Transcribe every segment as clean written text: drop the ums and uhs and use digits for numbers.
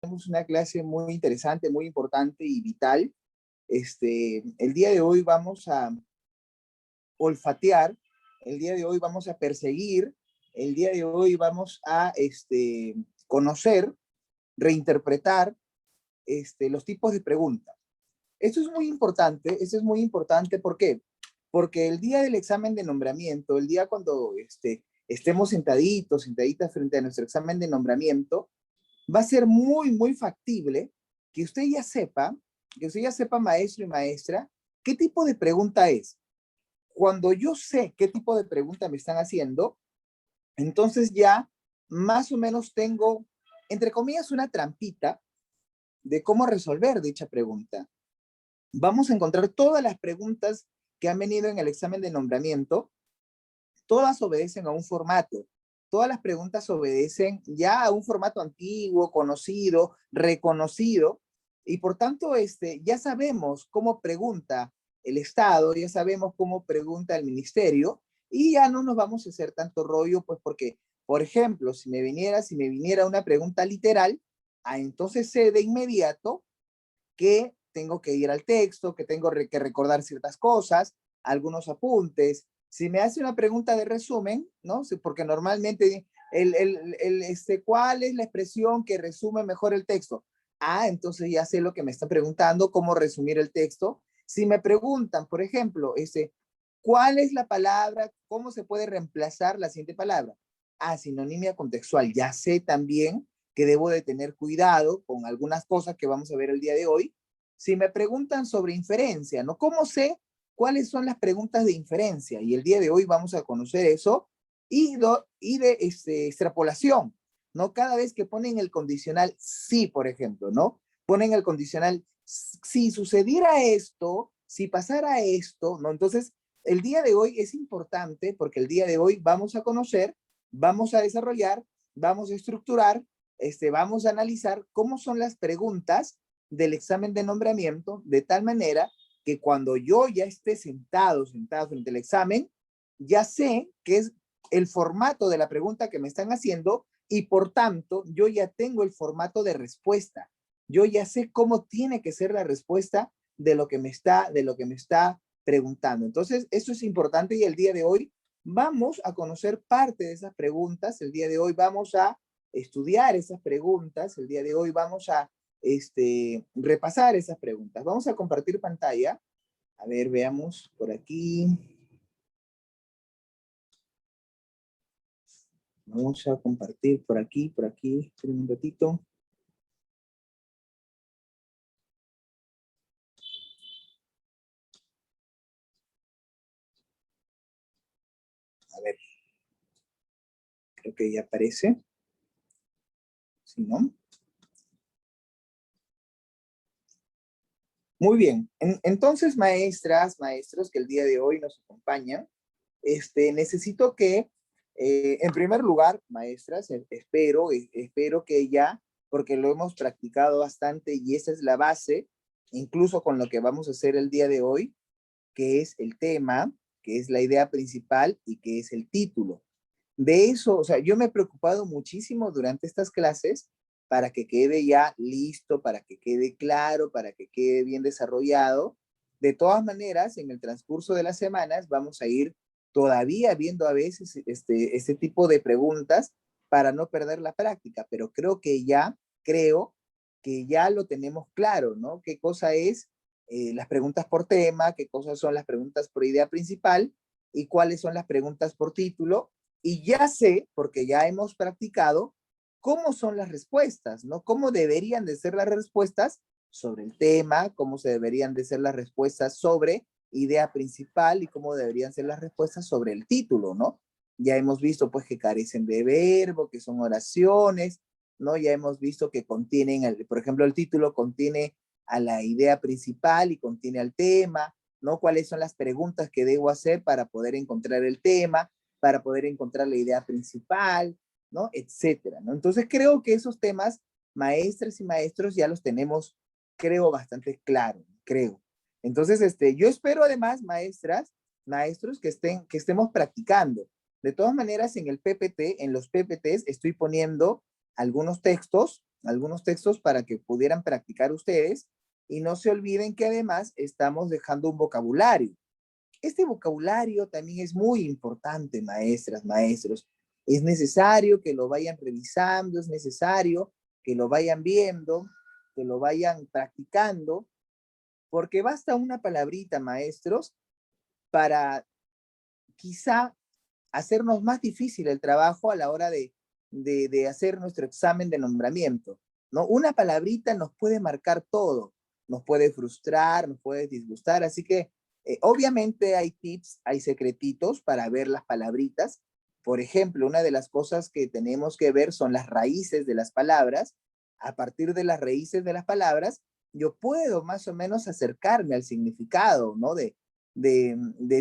Tenemos una clase muy interesante, muy importante y vital. El día de hoy vamos a olfatear, el día de hoy vamos a perseguir, el día de hoy vamos a conocer, reinterpretar los tipos de preguntas. Esto es muy importante, ¿por qué? Porque el día del examen de nombramiento, el día cuando estemos sentaditas frente a nuestro examen de nombramiento, va a ser muy, muy factible que usted ya sepa, maestro y maestra, qué tipo de pregunta es. Cuando yo sé qué tipo de pregunta me están haciendo, entonces ya más o menos tengo, entre comillas, una trampita de cómo resolver dicha pregunta. Vamos a encontrar todas las preguntas que han venido en el examen de nombramiento, todas obedecen a un formato. Todas las preguntas obedecen ya a un formato antiguo, conocido, reconocido, y por tanto ya sabemos cómo pregunta el Estado, ya sabemos cómo pregunta el ministerio, y ya no nos vamos a hacer tanto rollo, pues porque, por ejemplo, si me viniera una pregunta literal, entonces sé de inmediato que tengo que ir al texto, que tengo que recordar ciertas cosas, algunos apuntes. Si me hace una pregunta de resumen, ¿no? Porque normalmente ¿cuál es la expresión que resume mejor el texto? Entonces ya sé lo que me está preguntando, cómo resumir el texto. Si me preguntan, por ejemplo, ¿cuál es la palabra? ¿Cómo se puede reemplazar la siguiente palabra? Sinonimia contextual. Ya sé también que debo de tener cuidado con algunas cosas que vamos a ver el día de hoy. Si me preguntan sobre inferencia, ¿no? ¿Cómo sé cuáles son las preguntas de inferencia? Y el día de hoy vamos a conocer eso y de extrapolación, ¿no? Cada vez que ponen el condicional sí, por ejemplo, ¿no? Ponen el condicional si sucediera esto, si pasara esto, ¿no? Entonces, el día de hoy es importante porque el día de hoy vamos a conocer, vamos a desarrollar, vamos a estructurar, vamos a analizar cómo son las preguntas del examen de nombramiento, de tal manera que cuando yo ya esté sentado frente al examen, ya sé qué es el formato de la pregunta que me están haciendo y por tanto yo ya tengo el formato de respuesta. Yo ya sé cómo tiene que ser la respuesta de lo que me está preguntando. Entonces, eso es importante y el día de hoy vamos a conocer parte de esas preguntas. El día de hoy vamos a estudiar esas preguntas. El día de hoy vamos a repasar esas preguntas. Vamos a compartir pantalla. A ver, veamos por aquí. Vamos a compartir por aquí. Esperen un ratito. A ver, creo que ya aparece. Si no. Muy bien. Entonces, maestras, maestros que el día de hoy nos acompañan, necesito que, en primer lugar, maestras, espero que ya, porque lo hemos practicado bastante y esa es la base, incluso con lo que vamos a hacer el día de hoy, que es el tema, que es la idea principal y que es el título. De eso, o sea, yo me he preocupado muchísimo durante estas clases para que quede ya listo, para que quede claro, para que quede bien desarrollado. De todas maneras, en el transcurso de las semanas vamos a ir todavía viendo a veces este tipo de preguntas para no perder la práctica, pero creo que ya lo tenemos claro, ¿no? ¿Qué cosa es las preguntas por tema, qué cosas son las preguntas por idea principal y cuáles son las preguntas por título? Y ya sé, porque ya hemos practicado, cómo son las respuestas, ¿no? Cómo deberían de ser las respuestas sobre el tema, cómo se deberían de ser las respuestas sobre idea principal y cómo deberían ser las respuestas sobre el título, ¿no? Ya hemos visto pues que carecen de verbo, que son oraciones, ¿no? Ya hemos visto que contienen, por ejemplo, el título contiene a la idea principal y contiene al tema, ¿no? ¿Cuáles son las preguntas que debo hacer para poder encontrar el tema, para poder encontrar la idea principal, ¿no? Etcétera, ¿no? Entonces creo que esos temas, maestras y maestros, ya los tenemos, creo, bastante claros, creo. Entonces, yo espero además, maestras, maestros, que estemos practicando. De todas maneras, en el PPT, en los PPTs, estoy poniendo algunos textos algunos textos para que pudieran practicar ustedes y no se olviden que además estamos dejando un vocabulario. Este vocabulario también es muy importante, maestras, maestros. Es necesario que lo vayan revisando, es necesario que lo vayan viendo, que lo vayan practicando, porque basta una palabrita, maestros, para quizá hacernos más difícil el trabajo a la hora de hacer nuestro examen de nombramiento, ¿no? Una palabrita nos puede marcar todo, nos puede frustrar, nos puede disgustar, así que obviamente hay tips, hay secretitos para ver las palabritas. Por ejemplo, una de las cosas que tenemos que ver son las raíces de las palabras. A partir de las raíces de las palabras, yo puedo más o menos acercarme al significado, ¿no? De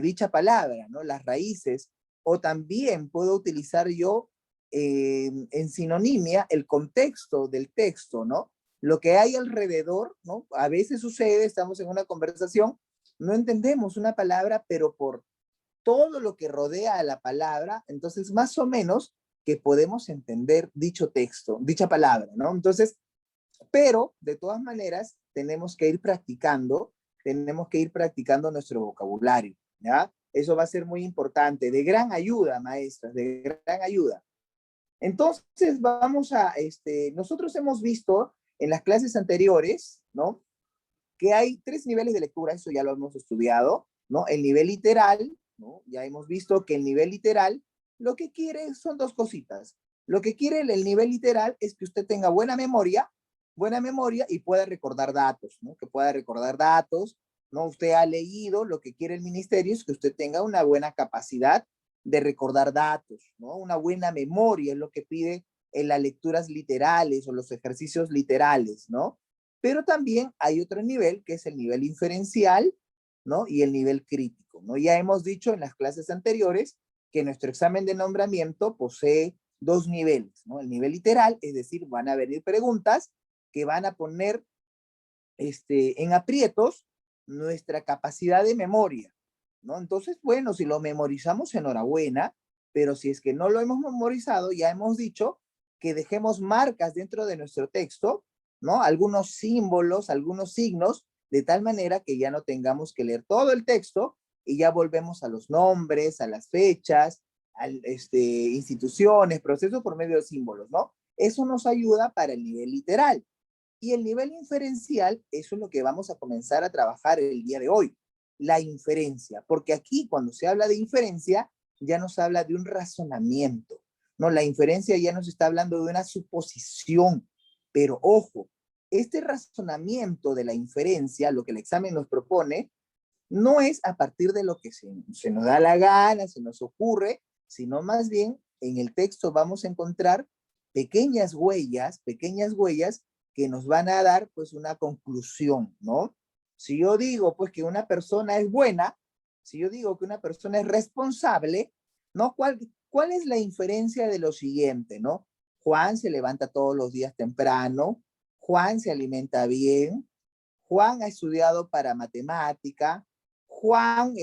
dicha palabra, ¿no? Las raíces. O también puedo utilizar yo en sinonimia el contexto del texto, ¿no? Lo que hay alrededor, ¿no? A veces sucede, estamos en una conversación, no entendemos una palabra, pero por todo lo que rodea a la palabra, entonces más o menos que podemos entender dicho texto, dicha palabra, ¿no? Entonces, pero de todas maneras tenemos que ir practicando, tenemos que ir practicando nuestro vocabulario, ¿ya? Eso va a ser muy importante, de gran ayuda, maestras, de gran ayuda. Entonces, vamos a, nosotros hemos visto en las clases anteriores, ¿no? Que hay tres niveles de lectura, eso ya lo hemos estudiado, ¿no? El nivel literal, ¿no? Ya hemos visto que el nivel literal lo que quiere son dos cositas. Lo que quiere el nivel literal es que usted tenga buena memoria y pueda recordar datos, ¿no? Que pueda recordar datos, ¿no? Usted ha leído, lo que quiere el ministerio es que usted tenga una buena capacidad de recordar datos, ¿no? Una buena memoria es lo que pide en las lecturas literales o los ejercicios literales, ¿no? Pero también hay otro nivel que es el nivel inferencial, ¿no? Y el nivel crítico, ¿no? Ya hemos dicho en las clases anteriores que nuestro examen de nombramiento posee dos niveles, ¿no? El nivel literal, es decir, van a venir preguntas que van a poner en aprietos nuestra capacidad de memoria, ¿no? Entonces, bueno, si lo memorizamos, enhorabuena, pero si es que no lo hemos memorizado, ya hemos dicho que dejemos marcas dentro de nuestro texto, ¿no? Algunos símbolos, algunos signos, de tal manera que ya no tengamos que leer todo el texto y ya volvemos a los nombres, a las fechas, a instituciones, procesos por medio de símbolos, ¿no? Eso nos ayuda para el nivel literal. Y el nivel inferencial, eso es lo que vamos a comenzar a trabajar el día de hoy, la inferencia, porque aquí cuando se habla de inferencia, ya nos habla de un razonamiento, ¿no? La inferencia ya nos está hablando de una suposición, pero ojo, este razonamiento de la inferencia, lo que el examen nos propone, no es a partir de lo que se nos da la gana, se nos ocurre, sino más bien en el texto vamos a encontrar pequeñas huellas que nos van a dar pues una conclusión, ¿no? Si yo digo pues que una persona es buena, si yo digo que una persona es responsable, ¿no? ¿Cuál es la inferencia de lo siguiente, ¿no? Juan se levanta todos los días temprano, Juan se alimenta bien, Juan ha estudiado para matemática, Juan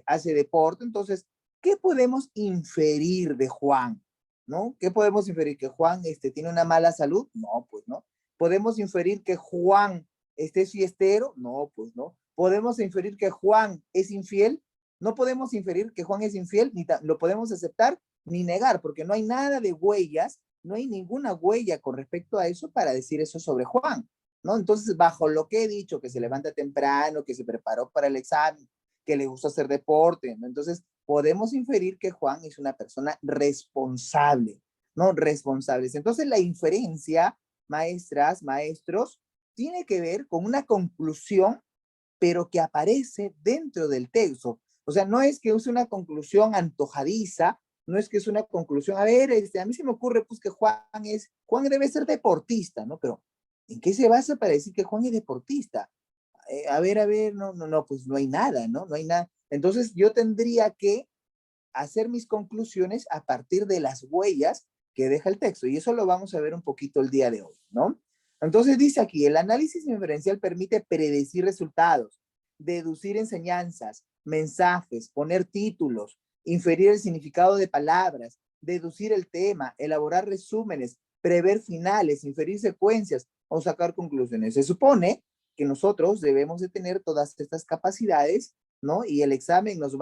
hace deporte, entonces, ¿qué podemos inferir de Juan? ¿No? ¿Qué podemos inferir? ¿Que Juan tiene una mala salud? No, pues no. ¿Podemos inferir que Juan es fiestero? No, pues no. ¿Podemos inferir que Juan es infiel? No podemos inferir que Juan es infiel, ni lo podemos aceptar ni negar, porque no hay nada de huellas, no hay ninguna huella con respecto a eso para decir eso sobre Juan, ¿no? Entonces, bajo lo que he dicho, que se levanta temprano, que se preparó para el examen, que le gusta hacer deporte, ¿no? Entonces, podemos inferir que Juan es una persona responsable, ¿no? Responsables. Entonces, la inferencia, maestras, maestros, tiene que ver con una conclusión, pero que aparece dentro del texto. O sea, no es que use una conclusión antojadiza, no es que es una conclusión, a ver, a mí se me ocurre pues que Juan debe ser deportista, ¿no? Pero ¿en qué se basa para decir que Juan es deportista? A ver, no, no, no, pues no hay nada, ¿no? No hay nada. Entonces yo tendría que hacer mis conclusiones a partir de las huellas que deja el texto. Y eso lo vamos a ver un poquito el día de hoy, ¿no? Entonces dice aquí, el análisis inferencial permite predecir resultados, deducir enseñanzas, mensajes, poner títulos, inferir el significado de palabras, deducir el tema, elaborar resúmenes, prever finales, inferir secuencias o sacar conclusiones. Se supone que nosotros debemos de tener todas estas capacidades, ¿no? Y en el examen nos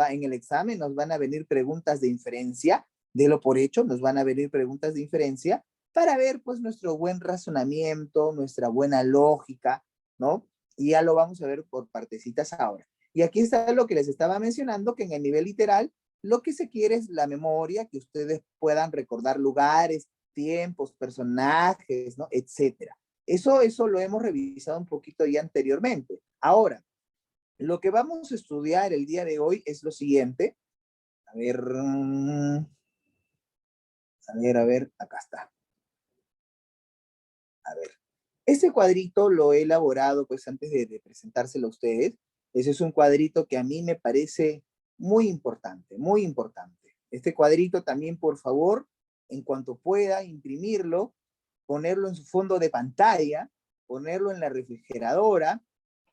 van a venir preguntas de inferencia, de lo por hecho, nos van a venir preguntas de inferencia para ver pues nuestro buen razonamiento, nuestra buena lógica, ¿no? Y ya lo vamos a ver por partecitas ahora. Y aquí está lo que les estaba mencionando, que en el nivel literal, lo que se quiere es la memoria, que ustedes puedan recordar lugares, tiempos, personajes, ¿no? Etcétera. Eso lo hemos revisado un poquito ya anteriormente. Ahora, lo que vamos a estudiar el día de hoy es lo siguiente. A ver, acá está. A ver, este cuadrito lo he elaborado pues antes de presentárselo a ustedes. Ese es un cuadrito que a mí me parece muy importante, muy importante. Este cuadrito también, por favor, en cuanto pueda, imprimirlo, ponerlo en su fondo de pantalla, ponerlo en la refrigeradora,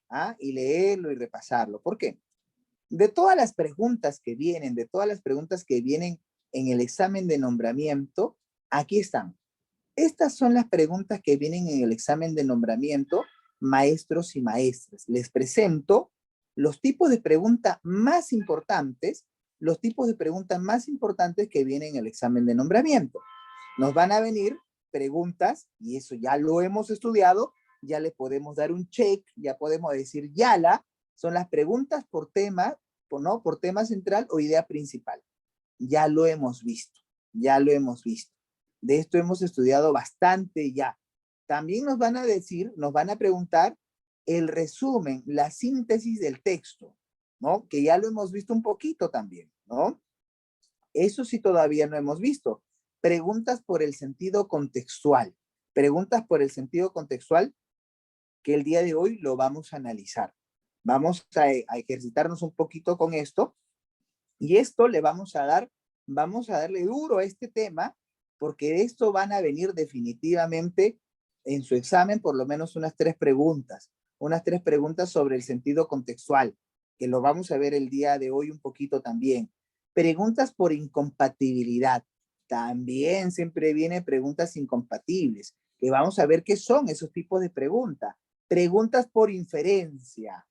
¿ah? Y leerlo y repasarlo. ¿Por qué? De todas las preguntas que vienen, de todas las preguntas que vienen en el examen de nombramiento, aquí están. Estas son las preguntas que vienen en el examen de nombramiento, maestros y maestras. Les presento los tipos de preguntas más importantes, los tipos de preguntas más importantes que vienen en el examen de nombramiento. Nos van a venir preguntas, y eso ya lo hemos estudiado, ya le podemos dar un check, ya podemos decir son las preguntas por tema, ¿no? Por tema central o idea principal. Ya lo hemos visto, ya lo hemos visto. De esto hemos estudiado bastante ya. También nos van a decir, nos van a preguntar el resumen, la síntesis del texto, ¿no? Que ya lo hemos visto un poquito también, ¿no? Eso sí todavía no hemos visto. Preguntas por el sentido contextual. Preguntas por el sentido contextual que el día de hoy lo vamos a analizar. Vamos a ejercitarnos un poquito con esto y esto le vamos a darle duro a este tema porque de esto van a venir definitivamente en su examen por lo menos unas tres preguntas sobre el sentido contextual, que lo vamos a ver el día de hoy un poquito también. Preguntas por incompatibilidad. También siempre vienen preguntas incompatibles, que vamos a ver qué son esos tipos de preguntas. Preguntas por inferencia.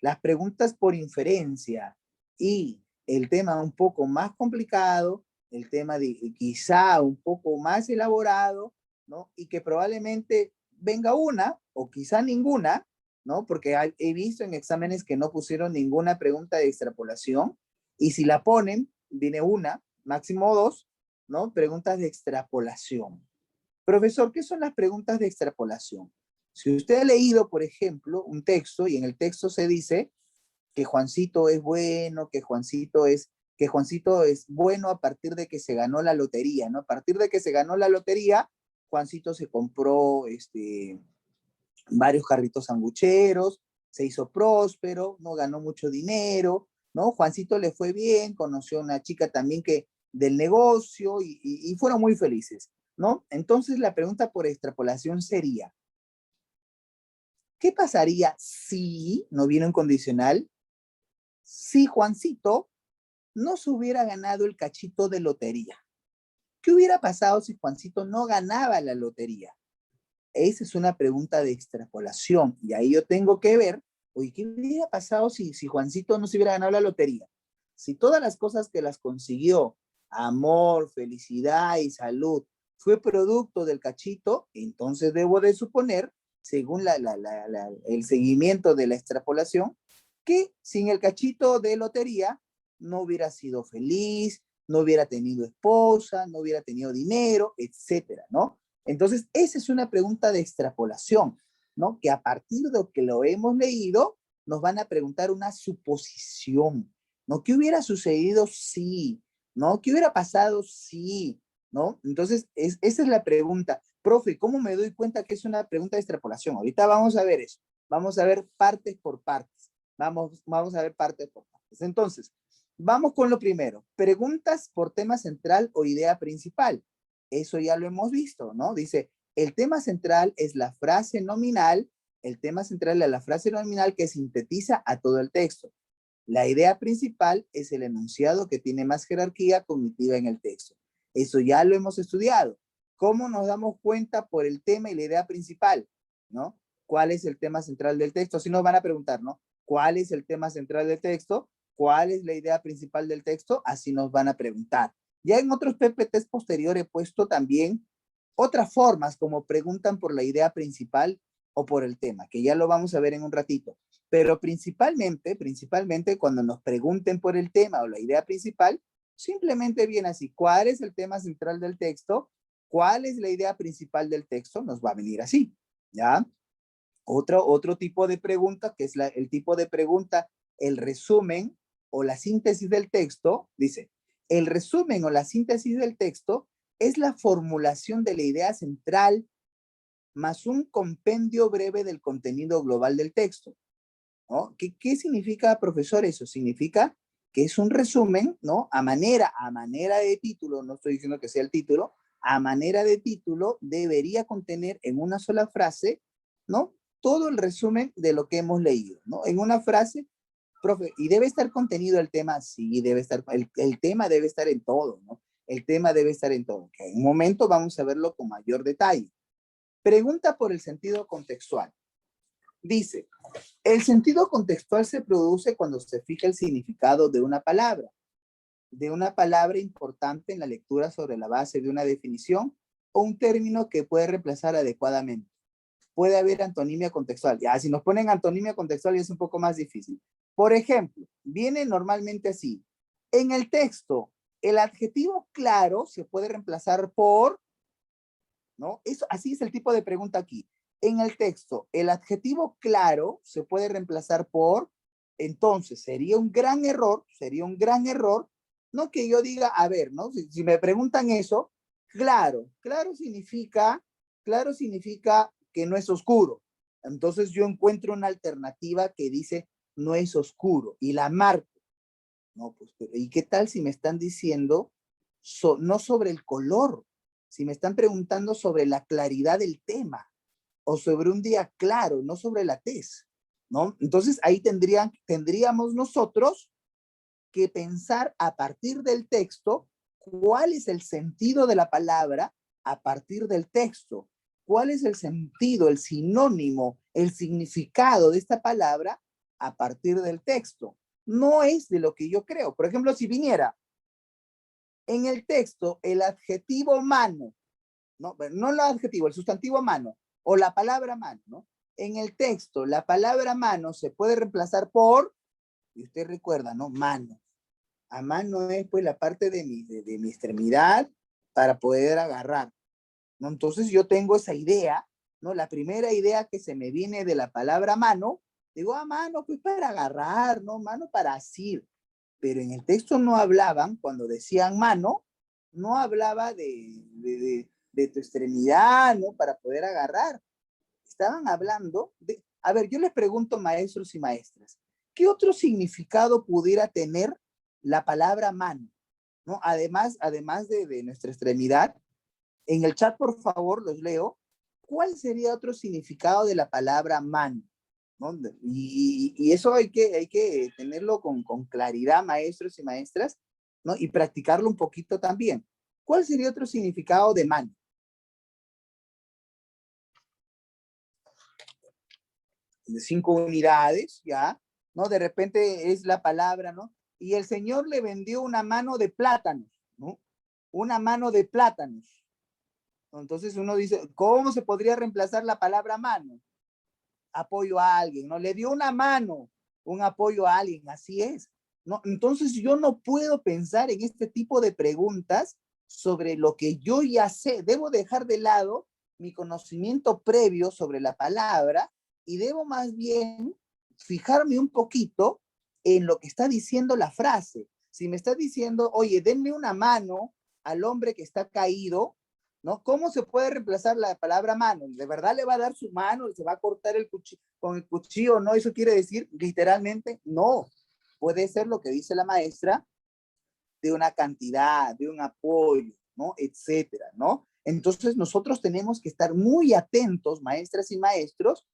Las preguntas por inferencia. Y el tema un poco más complicado, el tema quizá un poco más elaborado, ¿no? Y que probablemente venga una o quizá ninguna, ¿no? Porque he visto en exámenes que no pusieron ninguna pregunta de extrapolación y si la ponen, viene una, máximo dos, ¿no? Preguntas de extrapolación. Profesor, ¿qué son las preguntas de extrapolación? Si usted ha leído, por ejemplo, un texto y en el texto se dice que Juancito es bueno, que Juancito es bueno a partir de que se ganó la lotería, ¿no? A partir de que se ganó la lotería, Juancito se compró varios carritos sangucheros, se hizo próspero, no ganó mucho dinero, ¿no? Juancito le fue bien, conoció a una chica también que del negocio y fueron muy felices, ¿no? Entonces la pregunta por extrapolación sería, ¿qué pasaría si, no viene un condicional, si Juancito no se hubiera ganado el cachito de lotería? ¿Qué hubiera pasado si Juancito no ganaba la lotería? Esa es una pregunta de extrapolación. Y ahí yo tengo que ver, oye, ¿qué hubiera pasado si Juancito no se hubiera ganado la lotería? Si todas las cosas que las consiguió, amor, felicidad y salud, fue producto del cachito, entonces debo de suponer, según el seguimiento de la extrapolación, que sin el cachito de lotería no hubiera sido feliz, no hubiera tenido esposa, no hubiera tenido dinero, etcétera, ¿no? Entonces, esa es una pregunta de extrapolación, ¿no? Que a partir de lo que lo hemos leído, nos van a preguntar una suposición, ¿no? ¿Qué hubiera sucedido si? ¿No? ¿Qué hubiera pasado si? ¿No? Entonces, esa es la pregunta. Profe, ¿cómo me doy cuenta que es una pregunta de extrapolación? Ahorita vamos a ver eso. Vamos a ver partes por partes. Vamos a ver partes por partes. Entonces, vamos con lo primero. Preguntas por tema central o idea principal. Eso ya lo hemos visto, ¿no? Dice, el tema central es la frase nominal, el tema central es la frase nominal que sintetiza a todo el texto. La idea principal es el enunciado que tiene más jerarquía cognitiva en el texto. Eso ya lo hemos estudiado. ¿Cómo nos damos cuenta? Por el tema y la idea principal, ¿no? ¿Cuál es el tema central del texto? Así nos van a preguntar, ¿no? ¿Cuál es el tema central del texto? ¿Cuál es la idea principal del texto? Así nos van a preguntar. Ya en otros PPTs posteriores he puesto también otras formas, como preguntan por la idea principal o por el tema, que ya lo vamos a ver en un ratito. Pero principalmente cuando nos pregunten por el tema o la idea principal, simplemente viene así, ¿cuál es el tema central del texto? ¿Cuál es la idea principal del texto? Nos va a venir así, ¿ya? Otro tipo de pregunta, que es el tipo de pregunta, el resumen o la síntesis del texto, dice, el resumen o la síntesis del texto es la formulación de la idea central más un compendio breve del contenido global del texto, ¿no? ¿Qué significa, profesor, eso? Significa que es un resumen, ¿no? A manera de título, no estoy diciendo que sea el título, a manera de título debería contener en una sola frase, ¿no? Todo el resumen de lo que hemos leído, ¿no? En una frase, profe, ¿y debe estar contenido el tema? Sí, debe estar, el tema debe estar en todo, ¿no? El tema debe estar en todo. Que en un momento vamos a verlo con mayor detalle. Pregunta por el sentido contextual. Dice, el sentido contextual se produce cuando se fija el significado de una palabra importante en la lectura sobre la base de una definición o un término que puede reemplazar adecuadamente. Puede haber antonimia contextual. Ya, si nos ponen antonimia contextual ya es un poco más difícil. Por ejemplo, viene normalmente así. En el texto, el adjetivo claro se puede reemplazar por, ¿no? Eso, así es el tipo de pregunta aquí. En el texto, el adjetivo claro se puede reemplazar por, entonces sería un gran error, no que yo diga, a ver, ¿no? Si me preguntan eso, claro significa que no es oscuro. Entonces yo encuentro una alternativa que dice no es oscuro y la marco. No, pues, ¿y qué tal si me están diciendo no sobre el color? Si me están preguntando sobre la claridad del tema o sobre un día claro, no sobre la tez, ¿no? Entonces ahí tendríamos nosotros que pensar a partir del texto cuál es el sentido de la palabra a partir del texto, cuál es el sentido, el sinónimo, el significado de esta palabra a partir del texto. No es de lo que yo creo. Por ejemplo, si viniera en el texto el adjetivo mano, no el adjetivo, el sustantivo mano, o la palabra mano, ¿no? En el texto, la palabra mano se puede reemplazar por, y usted recuerda, ¿no? Mano. A mano es pues la parte de mi extremidad para poder agarrar, ¿no? Entonces yo tengo esa idea, ¿no? La primera idea que se me viene de la palabra mano, digo, mano, pues para agarrar, ¿no? Mano para asir. Pero en el texto no hablaban, cuando decían mano, no hablaba de tu extremidad, ¿no? Para poder agarrar. Estaban hablando de, a ver, yo les pregunto maestros y maestras, ¿qué otro significado pudiera tener la palabra mano? ¿No? Además de nuestra extremidad, en el chat, por favor, los leo. ¿Cuál sería otro significado de la palabra mano? ¿No? Y eso hay que tenerlo con claridad, maestros y maestras, ¿no? Y practicarlo un poquito también. ¿Cuál sería otro significado de mano? De 5 unidades, ¿ya? ¿No? De repente es la palabra, ¿no? Y el Señor le vendió una mano de plátanos, ¿no? Una mano de plátanos. Entonces uno dice, ¿cómo se podría reemplazar la palabra mano? Apoyo a alguien, ¿no? Le dio una mano, un apoyo a alguien, así es, ¿no? Entonces yo no puedo pensar en este tipo de preguntas sobre lo que yo ya sé. Debo dejar de lado mi conocimiento previo sobre la palabra y debo más bien fijarme un poquito en lo que está diciendo la frase. Si me está diciendo, oye, denme una mano al hombre que está caído, ¿no? ¿Cómo se puede reemplazar la palabra mano? ¿De verdad le va a dar su mano? ¿Se va a cortar el con el cuchillo? ¿No? ¿Eso quiere decir literalmente? No. Puede ser lo que dice la maestra, de una cantidad, de un apoyo, ¿no? Etcétera, ¿no? Entonces nosotros tenemos que estar muy atentos, maestras y maestros,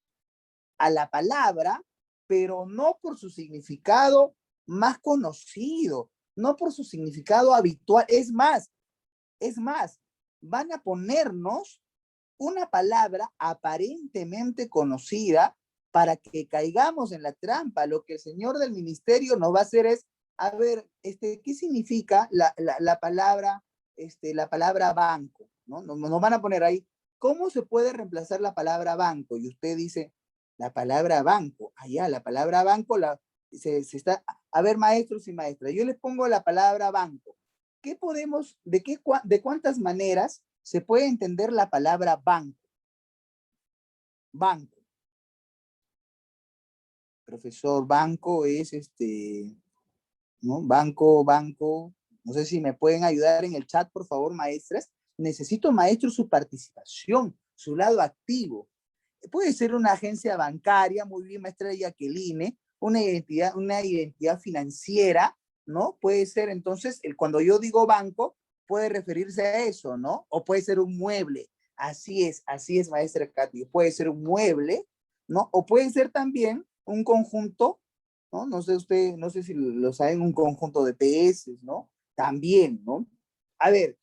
a la palabra, pero no por su significado más conocido, no por su significado habitual. Es más, van a ponernos una palabra aparentemente conocida para que caigamos en la trampa. Lo que el señor del ministerio nos va a hacer es, a ver, ¿qué significa la palabra banco? ¿No? Nos van a poner ahí, ¿cómo se puede reemplazar la palabra banco? Y usted dice, la palabra banco, allá, la palabra banco, se está, a ver, maestros y maestras, yo les pongo la palabra banco. ¿Qué podemos, de cuántas maneras se puede entender la palabra banco? Banco. Profesor, banco es ¿no? Banco. No sé si me pueden ayudar en el chat, por favor, maestras. Necesito, maestros, su participación, su lado activo. Puede ser una agencia bancaria, muy bien, maestra Jacqueline, una identidad financiera, ¿no? Puede ser, entonces, cuando yo digo banco, puede referirse a eso, ¿no? O puede ser un mueble. Así es, maestra Katy. Puede ser un mueble, ¿no? O puede ser también un conjunto, ¿no? No sé usted, no sé si lo saben, un conjunto de PS, ¿no? También, ¿no? A ver,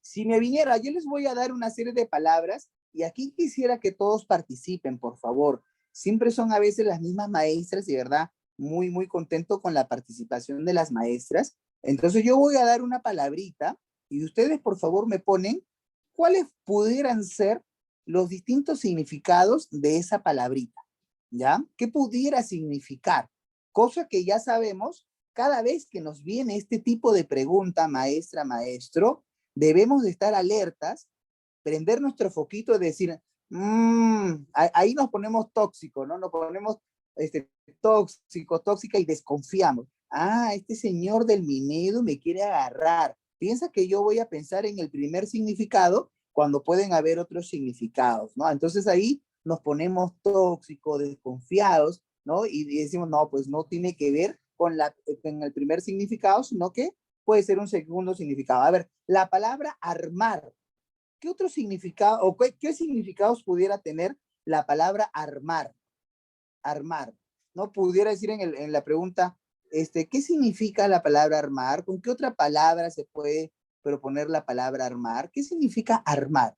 si me viniera, yo les voy a dar una serie de palabras y aquí quisiera que todos participen, por favor. Siempre son a veces las mismas maestras y, ¿verdad? Muy, muy contento con la participación de las maestras. Entonces yo voy a dar una palabrita y ustedes, por favor, me ponen cuáles pudieran ser los distintos significados de esa palabrita, ¿ya? ¿Qué pudiera significar? Cosa que ya sabemos, cada vez que nos viene este tipo de pregunta, maestra, maestro, debemos de estar alertas, prender nuestro foquito y decir, ahí nos ponemos tóxico, ¿no? Nos ponemos tóxica y desconfiamos. Ah, este señor del Minedo me quiere agarrar. Piensa que yo voy a pensar en el primer significado cuando pueden haber otros significados, ¿no? Entonces ahí nos ponemos tóxicos, desconfiados, ¿no? Y decimos, no, pues no tiene que ver con el primer significado, sino que puede ser un segundo significado. A ver, la palabra armar, ¿qué otro significado o qué significados pudiera tener la palabra armar? Armar, ¿no? Pudiera decir en la pregunta, ¿qué significa la palabra armar? ¿Con qué otra palabra se puede proponer la palabra armar? ¿Qué significa armar?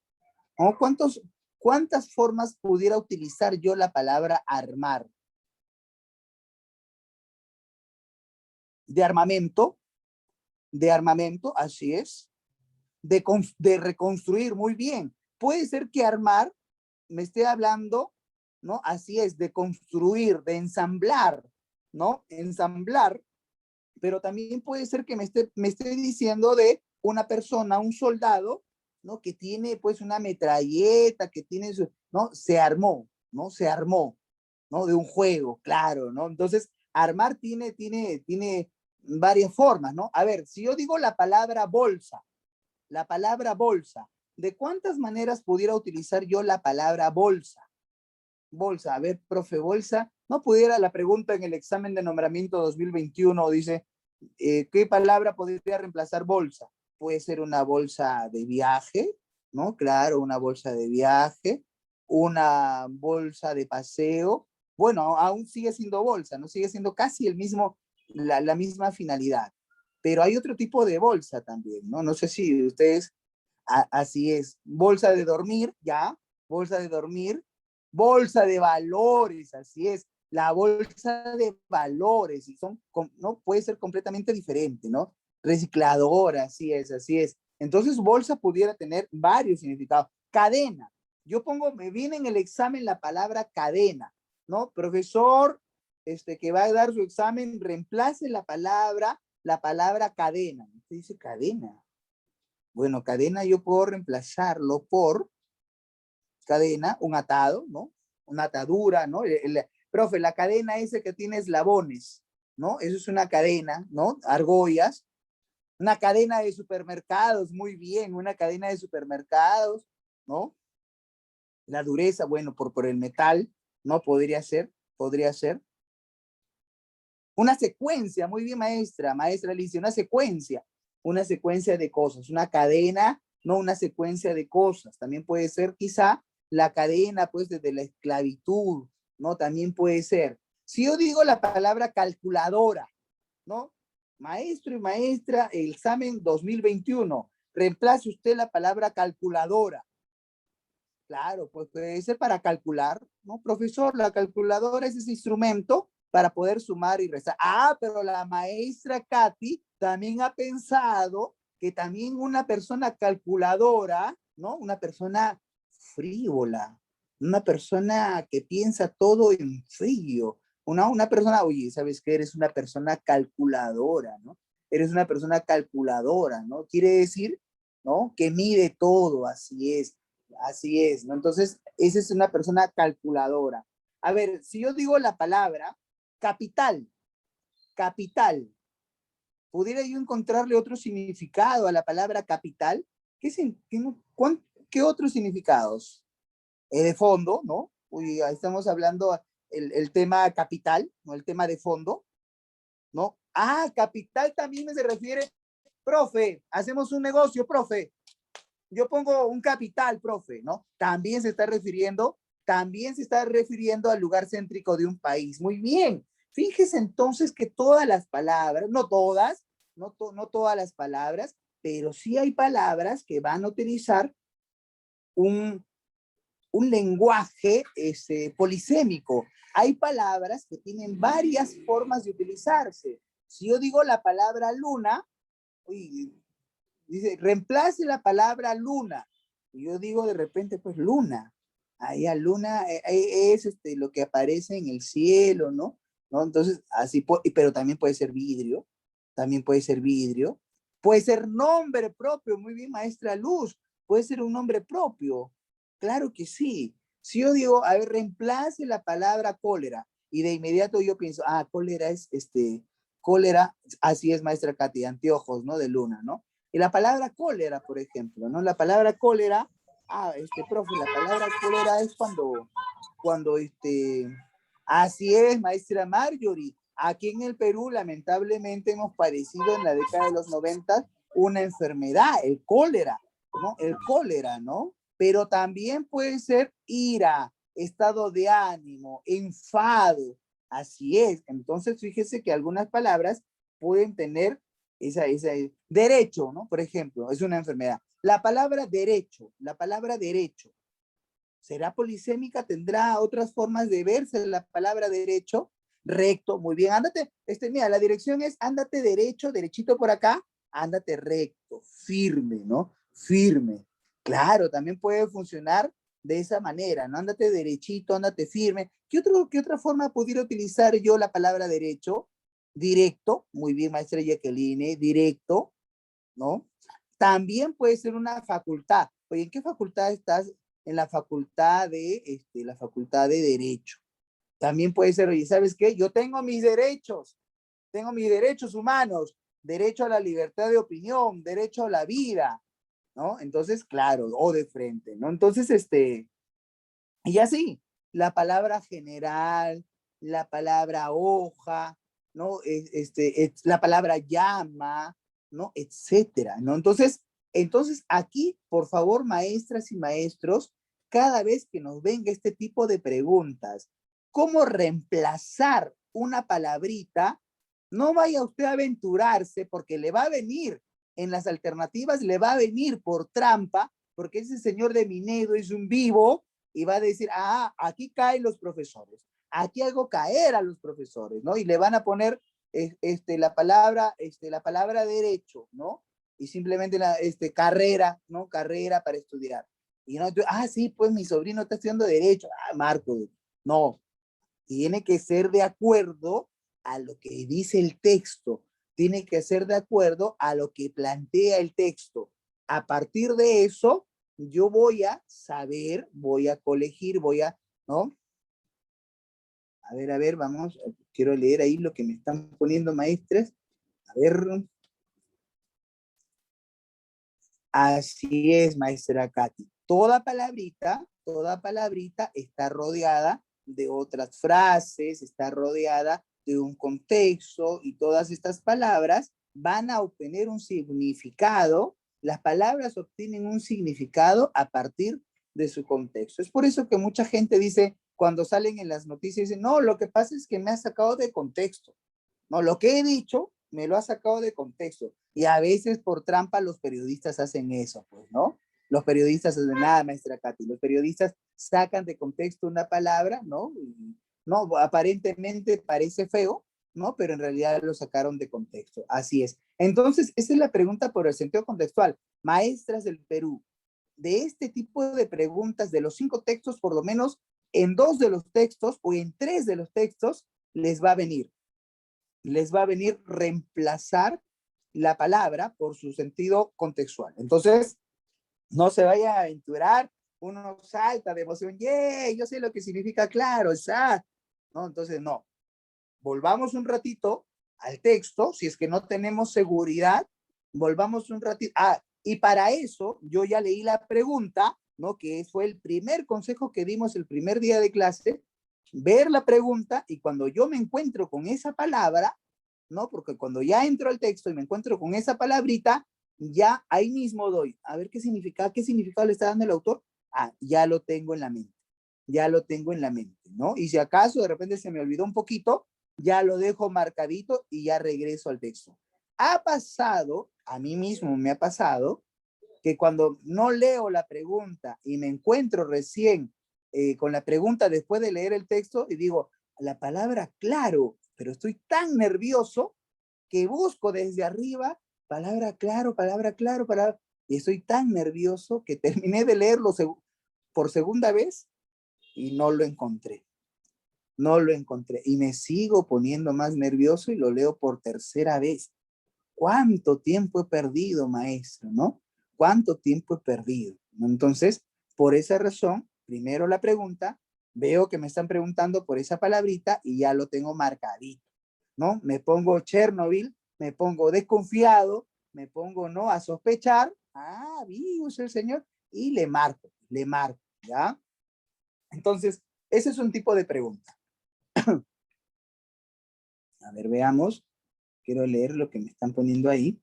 ¿No? ¿Cuántas formas pudiera utilizar yo la palabra armar? De armamento, así es. De reconstruir, muy bien. Puede ser que armar me esté hablando, ¿no? Así es, de construir, de ensamblar, ¿no? Ensamblar, pero también puede ser que me esté diciendo de una persona, un soldado, ¿no? Que tiene pues una metralleta, que tiene su, ¿no? Se armó, ¿no? Se armó, ¿no? De un juego, claro, ¿no? Entonces, armar tiene varias formas, ¿no? A ver, si yo digo la palabra bolsa, ¿de cuántas maneras pudiera utilizar yo la palabra bolsa? Bolsa, a ver, profe, bolsa, no pudiera la pregunta en el examen de nombramiento 2021, dice, ¿qué palabra podría reemplazar bolsa? Puede ser una bolsa de viaje, ¿no? Claro, una bolsa de viaje, una bolsa de paseo, bueno, aún sigue siendo bolsa, ¿no? Sigue siendo casi la misma finalidad, pero hay otro tipo de bolsa también, ¿no? No sé si ustedes, así es, bolsa de dormir, ya, bolsa de dormir, bolsa de valores, así es, la bolsa de valores, y ¿no? Puede ser completamente diferente, ¿no? Recicladora, así es, así es. Entonces, bolsa pudiera tener varios significados. Cadena, me viene en el examen la palabra cadena, ¿no? Profesor, que va a dar su examen, reemplace la palabra cadena. Usted dice cadena. Bueno, cadena yo puedo reemplazarlo por cadena, un atado, ¿no? Una atadura, ¿no? Profe, la cadena ese que tiene eslabones, ¿no? Eso es una cadena, ¿no? Argollas. Una cadena de supermercados, muy bien, una cadena de supermercados, ¿no? La dureza, bueno, por el metal, ¿no? Podría ser. Una secuencia, muy bien, maestra Alicia, una secuencia de cosas, una cadena, no una secuencia de cosas. También puede ser quizá la cadena, pues, desde la esclavitud, ¿no? También puede ser. Si yo digo la palabra calculadora, ¿no? Maestro y maestra, el examen 2021, reemplace usted la palabra calculadora. Claro, pues puede ser para calcular, ¿no? Profesor, la calculadora es ese instrumento para poder sumar y restar. Ah, pero la maestra Katy también ha pensado que también una persona calculadora, ¿no? Una persona frívola, una persona que piensa todo en frío, una persona, oye, ¿sabes qué? Eres una persona calculadora, ¿no? Eres una persona calculadora, ¿no? Quiere decir, ¿no? Que mide todo, así es. Así es, ¿no? Entonces, esa es una persona calculadora. A ver, si yo digo la palabra capital, capital, ¿pudiera yo encontrarle otro significado a la palabra capital? ¿Qué otros significados? De fondo, ¿no? Uy, ahí estamos hablando el tema capital, ¿no? El tema de fondo, ¿no? Ah, capital también se refiere, profe, hacemos un negocio, profe, yo pongo un capital, profe, ¿no? También se está refiriendo al lugar céntrico de un país. Muy bien. Fíjese entonces que todas las palabras, no todas, no todas las palabras, pero sí hay palabras que van a utilizar un, un lenguaje polisémico. Hay palabras que tienen varias formas de utilizarse. Si yo digo la palabra luna, uy, dice, reemplace la palabra luna. Y yo digo de repente, pues luna. Allá luna es lo que aparece en el cielo, ¿no? ¿No? Entonces, así, pero también puede ser vidrio, también puede ser vidrio. Puede ser nombre propio, muy bien, maestra Luz. Puede ser un nombre propio. Claro que sí. Si yo digo, a ver, reemplace la palabra cólera, y de inmediato yo pienso, ah, cólera es cólera, así es, maestra Katy, anteojos, ¿no? De luna, ¿no? Y la palabra cólera, por ejemplo, ¿no? La palabra cólera, profe, la palabra cólera es cuando, así es, maestra Marjorie. Aquí en el Perú, lamentablemente, hemos padecido en la década de los 90 una enfermedad, el cólera, ¿no? El cólera, ¿no? Pero también puede ser ira, estado de ánimo, enfado, así es. Entonces, fíjese que algunas palabras pueden tener esa derecho, ¿no? Por ejemplo, es una enfermedad. La palabra derecho, ¿será polisémica? ¿Tendrá otras formas de verse la palabra derecho? Recto, muy bien, ándate, mira, la dirección es ándate derecho, derechito por acá, ándate recto, firme, ¿no? Firme. Claro, también puede funcionar de esa manera, ¿no? Ándate derechito, ándate firme. ¿Qué otra forma pudiera utilizar yo la palabra derecho? Directo, muy bien, maestra Jacqueline, directo, ¿no? También puede ser una facultad. Oye, ¿en qué facultad estás? En la facultad de Derecho. También puede ser, oye, ¿sabes qué? Yo tengo mis derechos humanos, derecho a la libertad de opinión, derecho a la vida, ¿no? Entonces, claro, o de frente, ¿no? Entonces, y así, la palabra general, la palabra hoja, ¿no? La palabra llama, ¿no? Etcétera, ¿no? Entonces aquí, por favor, maestras y maestros, cada vez que nos venga este tipo de preguntas, ¿cómo reemplazar una palabrita? No vaya usted a aventurarse porque le va a venir, en las alternativas le va a venir por trampa, porque ese señor de Minedo es un vivo y va a decir, ah, aquí caen los profesores, aquí hago caer a los profesores, ¿no? Y le van a poner la palabra derecho, ¿no? Y simplemente carrera, ¿no? Carrera para estudiar. Y no, sí, pues mi sobrino está estudiando derecho. Ah, Marco, no, tiene que ser de acuerdo a lo que dice el texto, tiene que ser de acuerdo a lo que plantea el texto. A partir de eso, yo voy a saber, voy a colegir, ¿no? A ver, vamos, quiero leer ahí lo que me están poniendo maestras. A ver. Así es, maestra Katy. Toda palabrita está rodeada de otras frases, está rodeada de un contexto y todas estas palabras van a obtener un significado. Las palabras obtienen un significado a partir de su contexto. Es por eso que mucha gente dice, cuando salen en las noticias, dicen, no, lo que pasa es que me ha sacado de contexto. No, lo que he dicho me lo ha sacado de contexto. Y a veces por trampa los periodistas hacen eso, pues, ¿no? Los periodistas hacen nada, maestra Katy. Los periodistas sacan de contexto una palabra, ¿no? Y, no, aparentemente parece feo, ¿no? Pero en realidad lo sacaron de contexto. Así es. Entonces, esa es la pregunta por el sentido contextual. Maestras del Perú, de este tipo de preguntas, de los 5 textos, por lo menos en 2 de los textos o en 3 de los textos, les va a venir reemplazar la palabra por su sentido contextual. Entonces, no se vaya a aventurar, uno salta de emoción, ¡yeah! Yo sé lo que significa claro, esa. ¿No? Entonces, no. Volvamos un ratito al texto, si es que no tenemos seguridad, volvamos un ratito. Ah, y para eso yo ya leí la pregunta, ¿no? Que fue el primer consejo que dimos el primer día de clase, ver la pregunta y cuando yo me encuentro con esa palabra, ¿no? Porque cuando ya entro al texto y me encuentro con esa palabrita, ya ahí mismo doy, a ver qué significado le está dando el autor. Ah, ya lo tengo en la mente, ya lo tengo en la mente, ¿no? Y si acaso de repente se me olvidó un poquito, ya lo dejo marcadito y ya regreso al texto. Ha pasado, a mí mismo me ha pasado, que cuando no leo la pregunta y me encuentro recién con la pregunta después de leer el texto y digo, la palabra claro, pero estoy tan nervioso que busco desde arriba palabra claro, palabra, y estoy tan nervioso que terminé de leerlo por segunda vez y no lo encontré. No lo encontré y me sigo poniendo más nervioso y lo leo por tercera vez. ¿Cuánto tiempo he perdido, maestro, no? ¿Cuánto tiempo he perdido? Entonces, por esa razón, primero la pregunta, veo que me están preguntando por esa palabrita y ya lo tengo marcadito, ¿no? Me pongo Chernobyl, me pongo desconfiado, me pongo, ¿no? A sospechar, vivo el señor, y le marco, ¿ya? Entonces, ese es un tipo de pregunta. A ver, veamos. Quiero leer lo que me están poniendo ahí.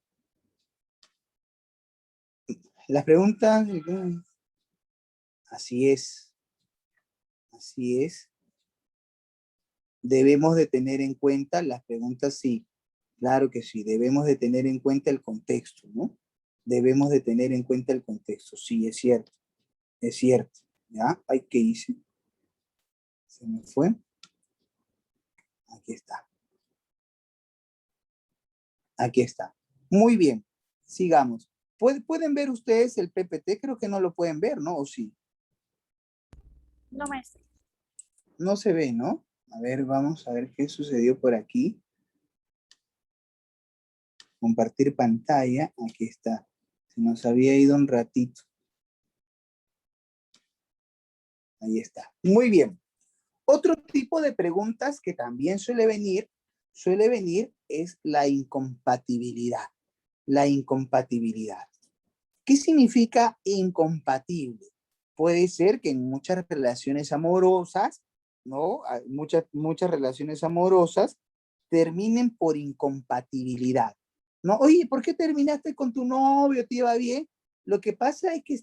Las preguntas, así es, así es. Debemos de tener en cuenta las preguntas, sí, claro que sí, debemos de tener en cuenta el contexto, ¿no? Debemos de tener en cuenta el contexto, sí, es cierto, ¿ya? Ay, ¿qué hice? Se me fue. Aquí está. Aquí está. Muy bien, sigamos. ¿Pueden ver ustedes el PPT? Creo que no lo pueden ver, ¿no? ¿O sí? No, maestro. No se ve, ¿no? A ver, vamos a ver qué sucedió por aquí. Compartir pantalla. Aquí está. Se nos había ido un ratito. Ahí está. Muy bien. Otro tipo de preguntas que también suele venir es la incompatibilidad. La incompatibilidad. ¿Qué significa incompatible? Puede ser que en muchas relaciones amorosas, ¿no? Muchas relaciones amorosas terminen por incompatibilidad, ¿no? Oye, ¿por qué terminaste con tu novio? ¿Te iba bien? Lo que pasa es que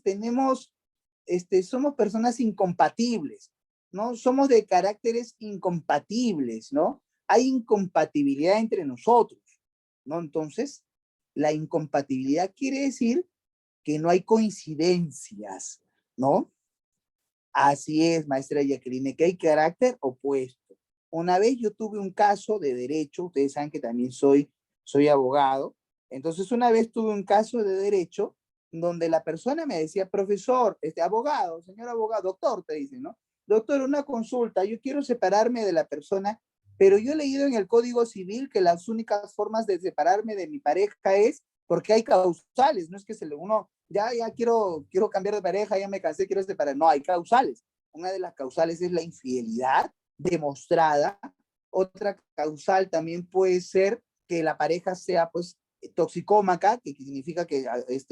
somos personas incompatibles, ¿no? Somos de caracteres incompatibles, ¿no? Hay incompatibilidad entre nosotros, ¿no? Entonces, la incompatibilidad quiere decir que no hay coincidencias, ¿no? Así es, maestra Jacqueline, que hay carácter opuesto. Una vez yo tuve un caso de derecho, ustedes saben que también soy abogado, entonces una vez tuve un caso de derecho donde la persona me decía, profesor, abogado, señor abogado, doctor, te dice, ¿no? Doctor, una consulta, yo quiero separarme de la persona, pero yo he leído en el Código Civil que las únicas formas de separarme de mi pareja es porque hay causales, no es que uno, ya quiero cambiar de pareja, ya me cansé, quiero separar, no, hay causales. Una de las causales es la infidelidad demostrada, otra causal también puede ser que la pareja sea pues toxicómaca, que significa que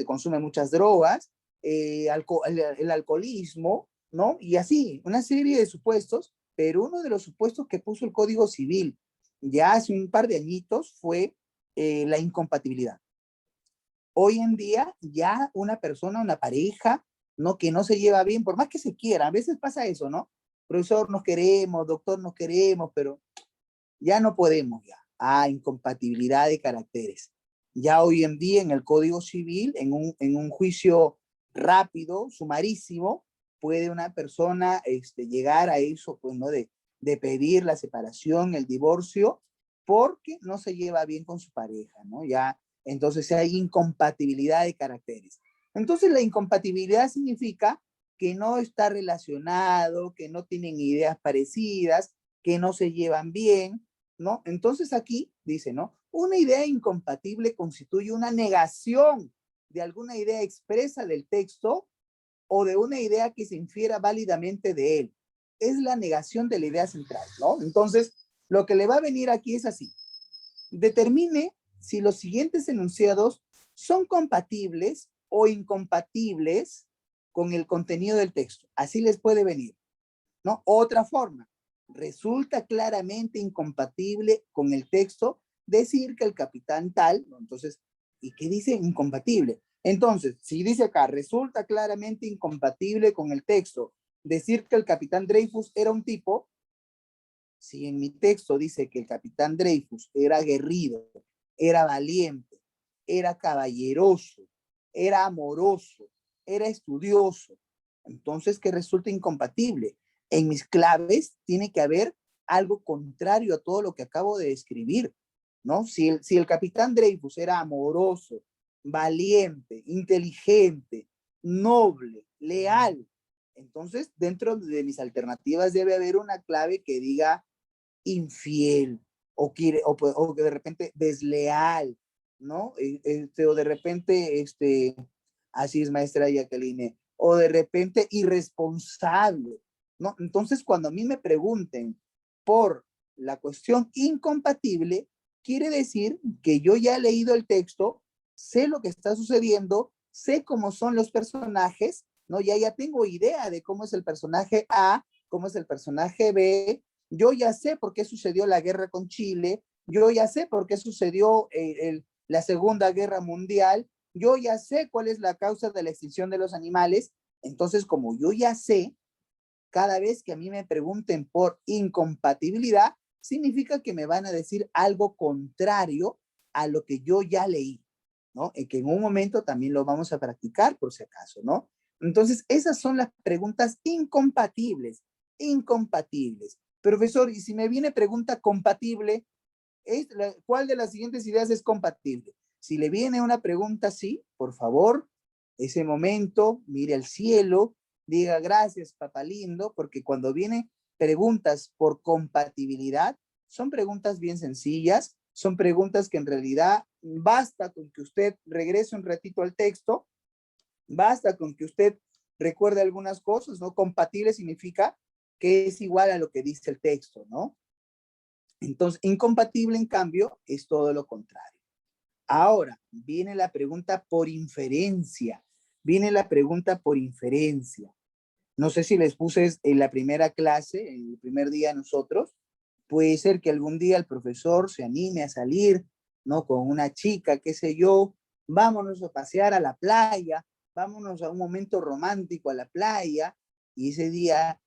consume muchas drogas, el alcoholismo, ¿no? Y así, una serie de supuestos, pero uno de los supuestos que puso el Código Civil ya hace un par de añitos fue la incompatibilidad. Hoy en día ya una persona, una pareja, ¿no? Que no se lleva bien, por más que se quiera, a veces pasa eso, ¿no? Profesor, nos queremos, doctor, nos queremos, pero ya no podemos ya. Incompatibilidad de caracteres. Ya hoy en día en el Código Civil, en un juicio rápido, sumarísimo, puede una persona llegar a eso, pues, ¿no? De pedir la separación, el divorcio, porque no se lleva bien con su pareja, ¿no? Ya, entonces hay incompatibilidad de caracteres. Entonces la incompatibilidad significa que no está relacionado, que no tienen ideas parecidas, que no se llevan bien, ¿no? Entonces aquí dice, ¿no? Una idea incompatible constituye una negación de alguna idea expresa del texto o de una idea que se infiera válidamente de él. Es la negación de la idea central, ¿no? Entonces, lo que le va a venir aquí es así. Determine si los siguientes enunciados son compatibles o incompatibles con el contenido del texto. Así les puede venir, ¿no? Otra forma, resulta claramente incompatible con el texto decir que el capitán tal, ¿no? Entonces, ¿y qué dice incompatible? Entonces, si dice acá, resulta claramente incompatible con el texto decir que el capitán Dreyfus era un tipo, si en mi texto dice que el capitán Dreyfus era aguerrido, era valiente, era caballeroso, era amoroso, era estudioso, entonces que resulta incompatible. En mis claves tiene que haber algo contrario a todo lo que acabo de describir, ¿no? Si el capitán Dreyfus era amoroso, valiente, inteligente, noble, leal, entonces dentro de mis alternativas debe haber una clave que diga infiel o que de repente desleal, ¿no? O de repente, así es maestra Jacqueline, o de repente irresponsable, ¿no? Entonces, cuando a mí me pregunten por la cuestión incompatible, quiere decir que yo ya he leído el texto, sé lo que está sucediendo, sé cómo son los personajes, ¿no? Ya tengo idea de cómo es el personaje A, cómo es el personaje B, yo ya sé por qué sucedió la guerra con Chile, yo ya sé por qué sucedió la Segunda Guerra Mundial, yo ya sé cuál es la causa de la extinción de los animales. Entonces, como yo ya sé, cada vez que a mí me pregunten por incompatibilidad, significa que me van a decir algo contrario a lo que yo ya leí, ¿no? Y que en un momento también lo vamos a practicar por si acaso, ¿no? Entonces, esas son las preguntas incompatibles, incompatibles. Profesor, y si me viene pregunta compatible, ¿cuál de las siguientes ideas es compatible? Si le viene una pregunta así, por favor, ese momento, mire al cielo, diga gracias, papá lindo, porque cuando vienen preguntas por compatibilidad, son preguntas bien sencillas, son preguntas que en realidad basta con que usted regrese un ratito al texto, basta con que usted recuerde algunas cosas, ¿no? Compatible significa que es igual a lo que dice el texto, ¿no? Entonces, incompatible, en cambio, es todo lo contrario. Ahora, viene la pregunta por inferencia. Viene la pregunta por inferencia. No sé si les puse en la primera clase, en el primer día nosotros, puede ser que algún día el profesor se anime a salir, ¿no? Con una chica, qué sé yo, vámonos a pasear a la playa, vámonos a un momento romántico a la playa, y ese día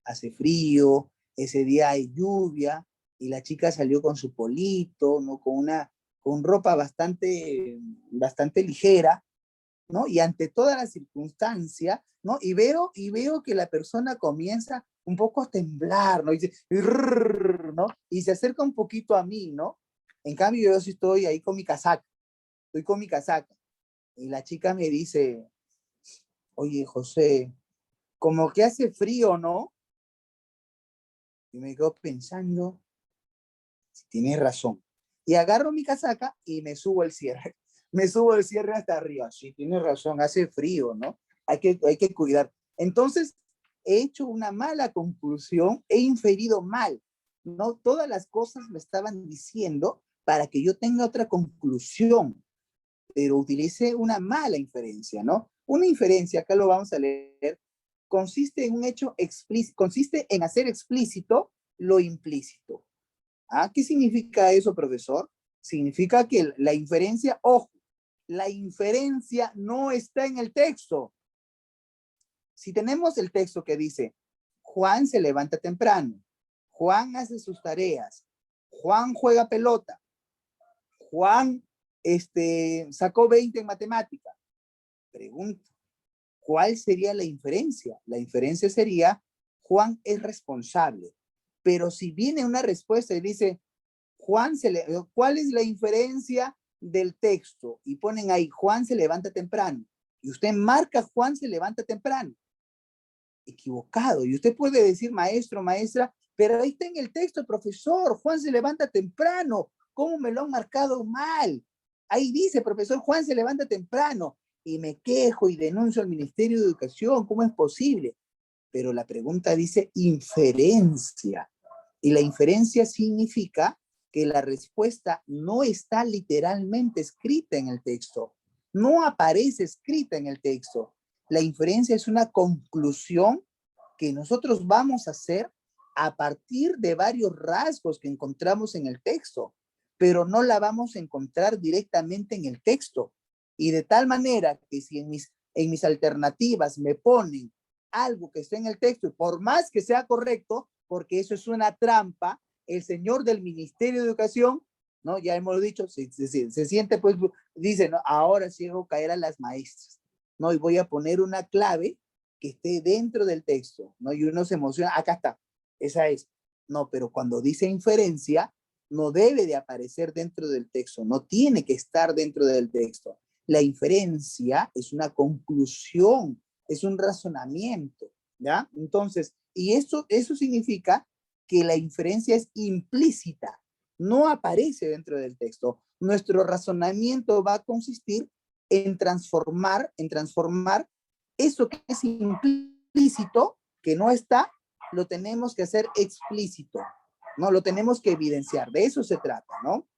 hace frío, ese día hay lluvia, y la chica salió con su polito, ¿no? Con ropa bastante ligera, ¿no? Y ante toda la circunstancia, ¿no? Y veo que la persona comienza un poco a temblar, ¿no? Y dice, ¿no? Y se acerca un poquito a mí, ¿no? En cambio, yo sí estoy ahí con mi casaca, estoy con mi casaca. Y la chica me dice, oye, José, como que hace frío, ¿no? Y me quedo pensando, si tienes razón. Y agarro mi casaca y me subo el cierre. Me subo el cierre hasta arriba. Sí, tienes razón, hace frío, ¿no? Hay que cuidar. Entonces, he hecho una mala conclusión, he inferido mal, ¿no? Todas las cosas me estaban diciendo para que yo tenga otra conclusión, pero utilicé una mala inferencia, ¿no? Una inferencia, acá lo vamos a leer, consiste en un hecho explícito, consiste en hacer explícito lo implícito. ¿Ah? ¿Qué significa eso, profesor? Significa que la inferencia, ojo, la inferencia no está en el texto. Si tenemos el texto que dice, Juan se levanta temprano, Juan hace sus tareas, Juan juega pelota, Juan sacó 20 en matemática. Pregunto, ¿cuál sería la inferencia? La inferencia sería, Juan es responsable. Pero si viene una respuesta y dice, ¿cuál es la inferencia del texto? Y ponen ahí, Juan se levanta temprano. Y usted marca, Juan se levanta temprano. Equivocado. Y usted puede decir, maestro, maestra, pero ahí está en el texto, profesor, Juan se levanta temprano. ¿Cómo me lo han marcado mal? Ahí dice, profesor, Juan se levanta temprano. Y me quejo y denuncio al Ministerio de Educación. ¿Cómo es posible? Pero la pregunta dice inferencia. Y la inferencia significa que la respuesta no está literalmente escrita en el texto. No aparece escrita en el texto. La inferencia es una conclusión que nosotros vamos a hacer a partir de varios rasgos que encontramos en el texto, pero no la vamos a encontrar directamente en el texto. Y de tal manera que si en mis alternativas me ponen algo que está en el texto, y por más que sea correcto, porque eso es una trampa, el señor del Ministerio de Educación, ¿no? Ya hemos dicho, se siente, pues, dice, ¿no? Ahora sí hago caer a las maestras, ¿no? Y voy a poner una clave que esté dentro del texto, ¿no? Y uno se emociona, acá está, esa es. No, pero cuando dice inferencia, no debe de aparecer dentro del texto, no tiene que estar dentro del texto. La inferencia es una conclusión, es un razonamiento, ¿ya? Entonces, y eso significa que la inferencia es implícita, no aparece dentro del texto. Nuestro razonamiento va a consistir en transformar eso que es implícito, que no está, lo tenemos que hacer explícito, ¿no? Lo tenemos que evidenciar, de eso se trata, ¿no?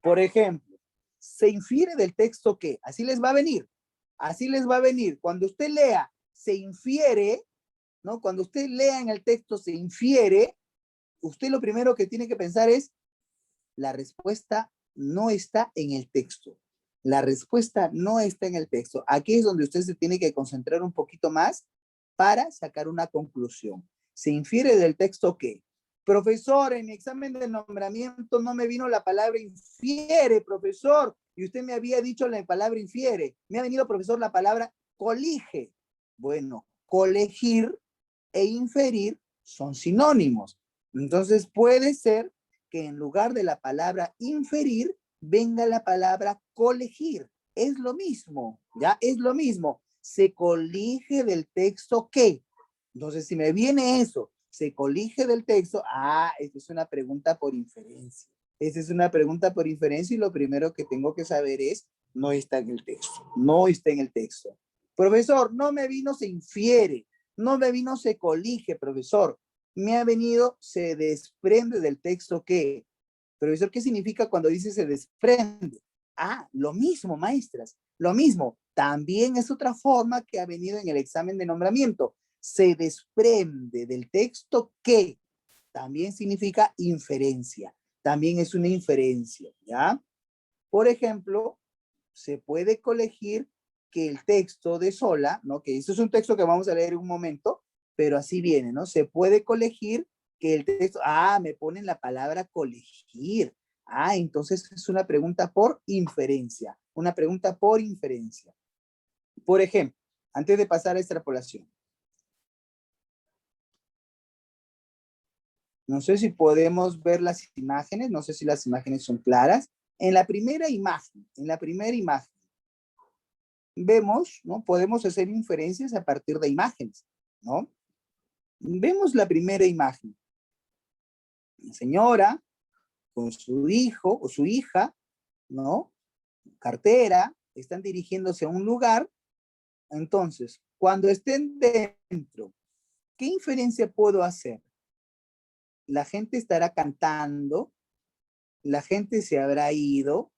Por ejemplo, se infiere del texto que, así les va a venir, cuando usted lea, se infiere, ¿no? Cuando usted lea en el texto, se infiere, usted lo primero que tiene que pensar es, la respuesta no está en el texto. La respuesta no está en el texto. Aquí es donde usted se tiene que concentrar un poquito más para sacar una conclusión. Se infiere del texto que, profesor, en mi examen de nombramiento no me vino la palabra infiere, profesor, y usted me había dicho la palabra infiere. Me ha venido, profesor, la palabra colige. Bueno, colegir e inferir son sinónimos. Entonces puede ser que en lugar de la palabra inferir, venga la palabra colegir. Es lo mismo, ¿ya? Es lo mismo. Se colige del texto que. Entonces, si me viene eso, se colige del texto, esta es una pregunta por inferencia. Esta es una pregunta por inferencia y lo primero que tengo que saber es, no está en el texto, no está en el texto. Profesor, no me vino, se infiere, no me vino, se colige, profesor. Me ha venido, se desprende del texto que. Profesor, ¿qué significa cuando dice se desprende? Lo mismo, maestras, lo mismo. También es otra forma que ha venido en el examen de nombramiento. Se desprende del texto que también significa inferencia. También es una inferencia, ¿ya? Por ejemplo, se puede colegir que el texto de Sola, ¿no? Que esto es un texto que vamos a leer en un momento, pero así viene, ¿no? Se puede colegir que el texto, me ponen la palabra colegir. Entonces es una pregunta por inferencia, una pregunta por inferencia. Por ejemplo, antes de pasar a extrapolación, no sé si podemos ver las imágenes, no sé si las imágenes son claras. En la primera imagen, vemos, ¿no? Podemos hacer inferencias a partir de imágenes, ¿no? Vemos la primera imagen. La señora con su hijo o su hija, ¿no? Cartera, están dirigiéndose a un lugar. Entonces, cuando estén dentro, ¿qué inferencia puedo hacer? La gente estará cantando, la gente se habrá ido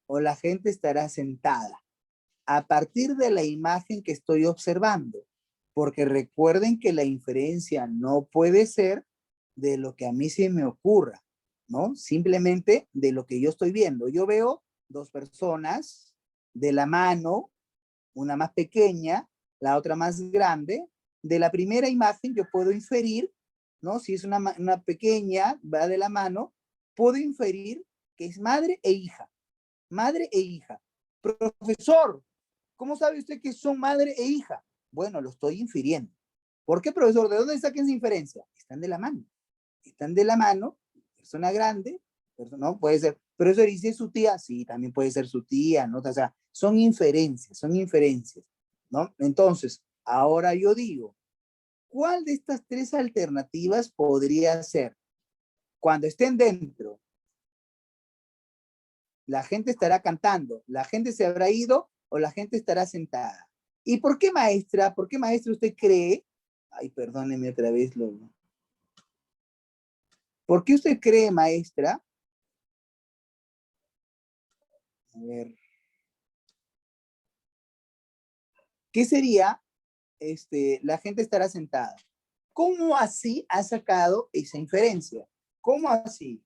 o la gente estará sentada a partir de la imagen que estoy observando. Porque recuerden que la inferencia no puede ser de lo que a mí se me ocurra, ¿no? Simplemente de lo que yo estoy viendo. Yo veo dos personas de la mano, una más pequeña, la otra más grande. De la primera imagen yo puedo inferir, ¿no? Si es una pequeña, va de la mano, puedo inferir que es madre e hija. Madre e hija. Profesor, ¿cómo sabe usted que son madre e hija? Bueno, lo estoy infiriendo. ¿Por qué, profesor? ¿De dónde saquen esa inferencia? Están de la mano. Están de la mano, persona grande, ¿no? Puede ser, profesor, ¿y si es su tía? Sí, también puede ser su tía, ¿no? O sea, son inferencias, ¿no? Entonces, ahora yo digo, ¿cuál de estas tres alternativas podría ser? Cuando estén dentro, la gente estará cantando, la gente se habrá ido o la gente estará sentada. ¿Y por qué, maestra? ¿Por qué, maestra, usted cree? Ay, perdóneme otra vez. ¿Por qué usted cree, maestra? A ver. ¿Qué sería? La gente estará sentada. ¿Cómo así ha sacado esa inferencia? ¿Cómo así?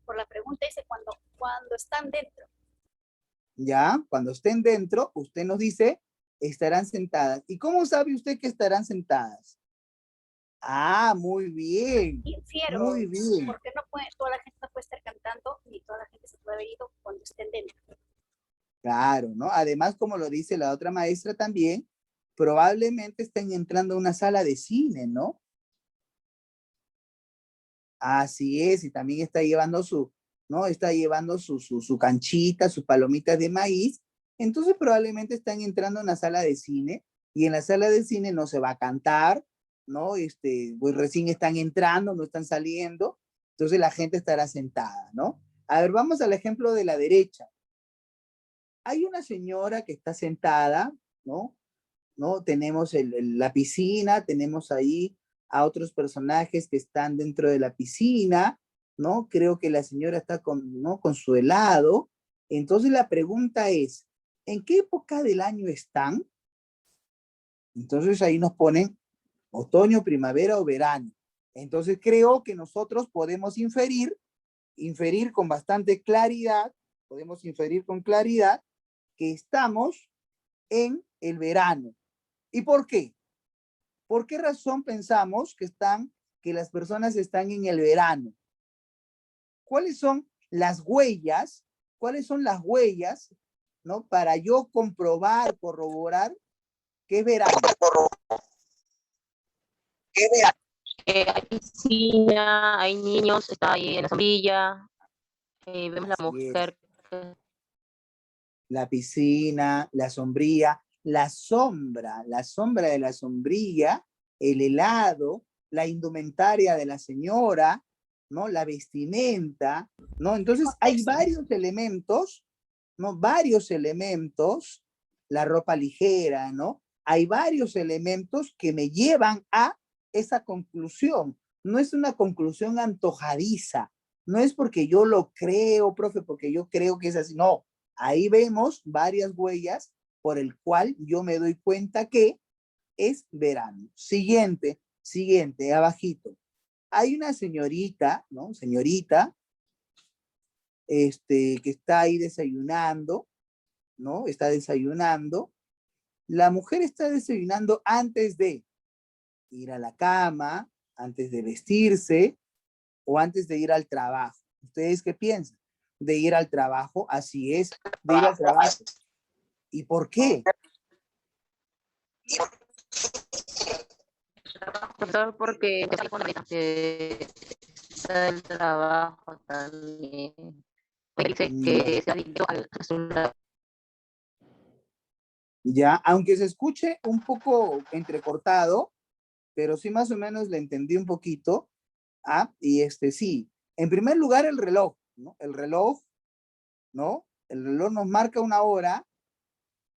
Por la pregunta dice cuando están dentro. Ya, cuando estén dentro, usted nos dice, estarán sentadas. ¿Y cómo sabe usted que estarán sentadas? Ah, muy bien, Infiero, muy bien. porque no puede, toda la gente no puede estar cantando, ni toda la gente se puede haber ido cuando estén dentro. Claro, ¿no? Además, como lo dice la otra maestra también, probablemente estén entrando a una sala de cine, ¿no? Así es, y también está llevando ¿no? Está llevando su canchita, sus palomitas de maíz. Entonces probablemente están entrando a una sala de cine y en la sala de cine no se va a cantar, ¿no? Pues recién están entrando, no están saliendo. Entonces la gente estará sentada, ¿no? A ver, vamos al ejemplo de la derecha. Hay una señora que está sentada, ¿no? ¿No? Tenemos la piscina, tenemos ahí a otros personajes que están dentro de la piscina, ¿no? Creo que la señora está con, ¿no? con su helado. Entonces la pregunta es, ¿en qué época del año están? Entonces ahí nos ponen otoño, primavera o verano. Entonces creo que nosotros podemos inferir con bastante claridad, podemos inferir con claridad que estamos en el verano. ¿Y por qué? ¿Por qué razón pensamos que las personas están en el verano? ¿Cuáles son las huellas? ¿Cuáles son las huellas, ¿no? Para yo comprobar, corroborar que es verano. Hay piscina, hay niños, está ahí en la sombrilla, vemos la Así es. mujer. La piscina, la sombría, la sombra de la sombrilla, el helado, la indumentaria de la señora, ¿no? La vestimenta, ¿no? Entonces hay varios elementos, ¿no? Varios elementos, la ropa ligera, ¿no? Hay varios elementos que me llevan a esa conclusión. No es una conclusión antojadiza, no es porque yo lo creo, profe, porque yo creo que es así, no. Ahí vemos varias huellas por el cual yo me doy cuenta que es verano. Siguiente, abajito. Hay una señorita, ¿no? Señorita, que está ahí desayunando, ¿no? Está desayunando. La mujer está desayunando antes de ir a la cama, antes de vestirse o antes de ir al trabajo. ¿Ustedes qué piensan? De ir al trabajo, así es, de ir al trabajo. ¿Y por qué? Profesor, porque está el trabajo también. Me dice que se adicto al celular. Ya, aunque se escuche un poco entrecortado, pero sí más o menos le entendí un poquito. Ah, y sí. En primer lugar, el reloj, ¿no? El reloj, ¿no? El reloj nos marca una hora.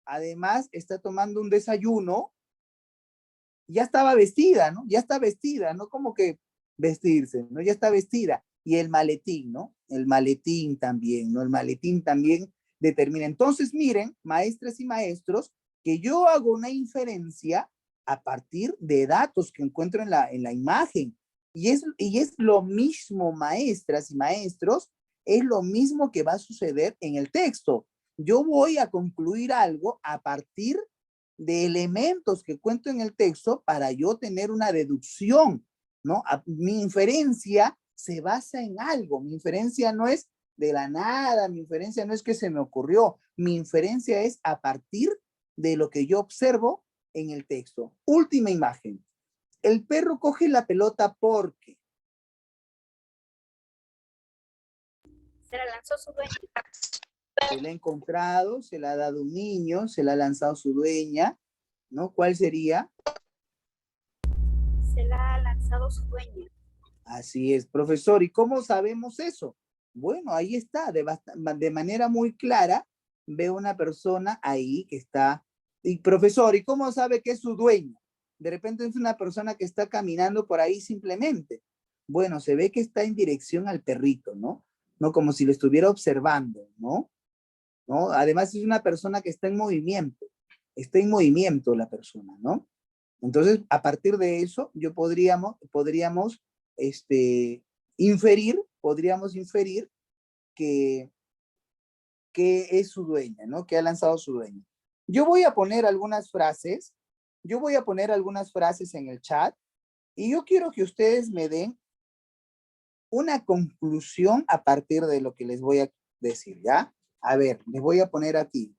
Además, está tomando un desayuno. Ya estaba vestida, ¿no? Ya está vestida, ¿no? Como que vestirse, ¿no? Ya está vestida. Y el maletín, ¿no? El maletín también, ¿no? El maletín también determina. Entonces, miren, maestras y maestros, que yo hago una inferencia a partir de datos que encuentro en la imagen. Y es lo mismo, maestras y maestros, es lo mismo que va a suceder en el texto. Yo voy a concluir algo a partir de elementos que cuento en el texto para yo tener una deducción, ¿no? Mi inferencia se basa en algo, mi inferencia no es de la nada, mi inferencia no es que se me ocurrió, mi inferencia es a partir de lo que yo observo en el texto. Última imagen. El perro coge la pelota porque Se la lanzó su dueña. se la ha encontrado, se la ha dado un niño, se la ha lanzado su dueña, ¿no? ¿Cuál sería? Se la ha lanzado su dueña. Así es, profesor. ¿Y cómo sabemos eso? Bueno, ahí está, de manera muy clara, veo una persona ahí que está, y profesor, ¿y cómo sabe que es su dueño? De repente es una persona que está caminando por ahí simplemente. Bueno, se ve que está en dirección al perrito, ¿no? No como si lo estuviera observando, ¿no? ¿No? Además es una persona que está en movimiento la persona, ¿no? Entonces, a partir de eso, podríamos podríamos inferir que, que es su dueña, ¿no? Que ha lanzado su dueña. Yo voy a poner algunas frases, en el chat y yo quiero que ustedes me den una conclusión a partir de lo que les voy a decir, ¿ya? A ver, les voy a poner aquí.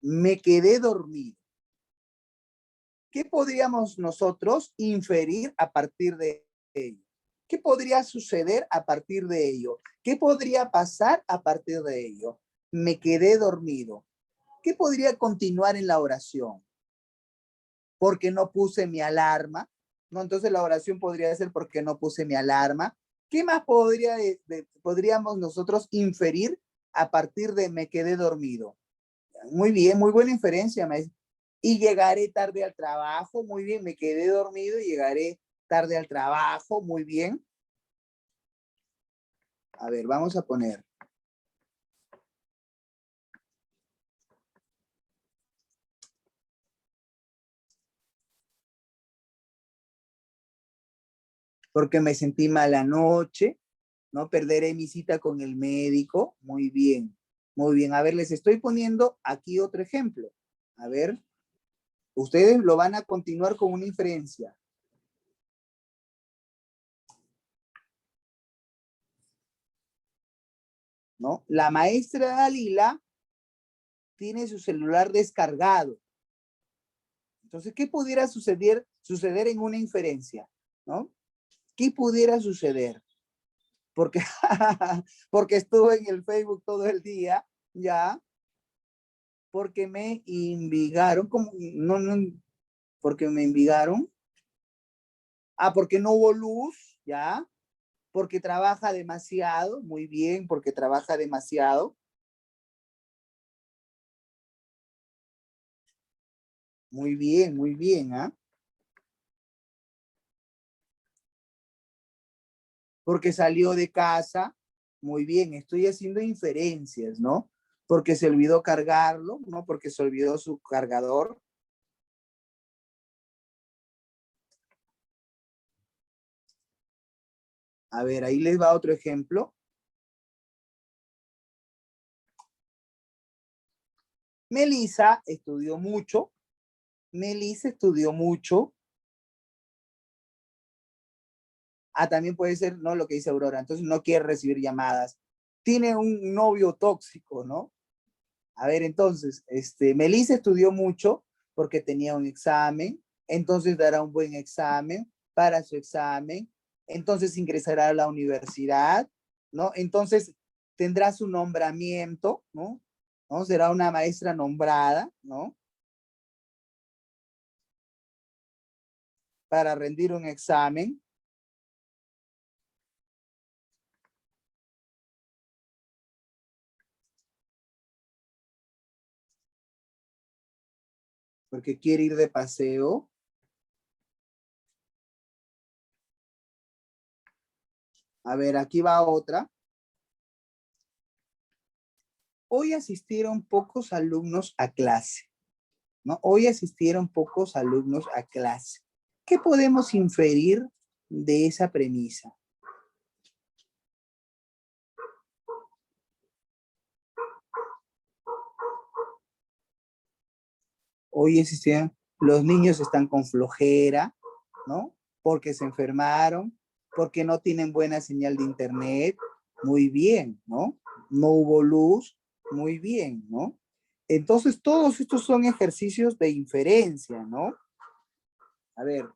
Me quedé dormido. ¿Qué podríamos nosotros inferir a partir de ello? ¿Qué podría suceder a partir de ello? ¿Qué podría pasar a partir de ello? Me quedé dormido. ¿Qué podría continuar en la oración? Porque no puse mi alarma, ¿no? Entonces la oración podría ser porque no puse mi alarma. ¿Qué más podríamos nosotros inferir a partir de me quedé dormido? Muy bien, muy buena inferencia, maestro. Y llegaré tarde al trabajo, muy bien, me quedé dormido y llegaré tarde al trabajo, muy bien. A ver, vamos a poner. Porque me sentí mal anoche, ¿no? Perderé mi cita con el médico, muy bien, muy bien. A ver, les estoy poniendo aquí otro ejemplo. A ver, ustedes lo van a continuar con una inferencia. ¿No? La maestra Dalila tiene su celular descargado. Entonces, ¿qué pudiera suceder en una inferencia? ¿No? ¿Qué pudiera suceder? Porque, porque estuve en el Facebook todo el día, ya, porque me invigaron, como, no, porque me invigaron, porque no hubo luz, ya, porque trabaja demasiado, muy bien, porque trabaja demasiado. Muy bien, ¿ah? Porque salió de casa, muy bien, estoy haciendo inferencias, ¿no? Porque se olvidó cargarlo, ¿no? Porque se olvidó su cargador. A ver, ahí les va otro ejemplo. Melissa estudió mucho. Melissa estudió mucho. También puede ser, ¿no? Lo que dice Aurora. Entonces no quiere recibir llamadas. Tiene un novio tóxico, ¿no? A ver, entonces, Melissa estudió mucho porque tenía un examen. Entonces dará un buen examen para su examen. Entonces ingresará a la universidad, ¿no? Entonces tendrá su nombramiento, ¿no? ¿No? Será una maestra nombrada, ¿no? Para rendir un examen. Porque quiere ir de paseo. A ver, aquí va otra. Hoy asistieron pocos alumnos a clase, ¿no? Hoy asistieron pocos alumnos a clase. ¿Qué podemos inferir de esa premisa? Hoy asistieron, los niños están con flojera, ¿no? porque se enfermaron, porque no tienen buena señal de internet, muy bien, ¿no? No hubo luz, muy bien, ¿no? Entonces, todos estos son ejercicios de inferencia, ¿no? A ver,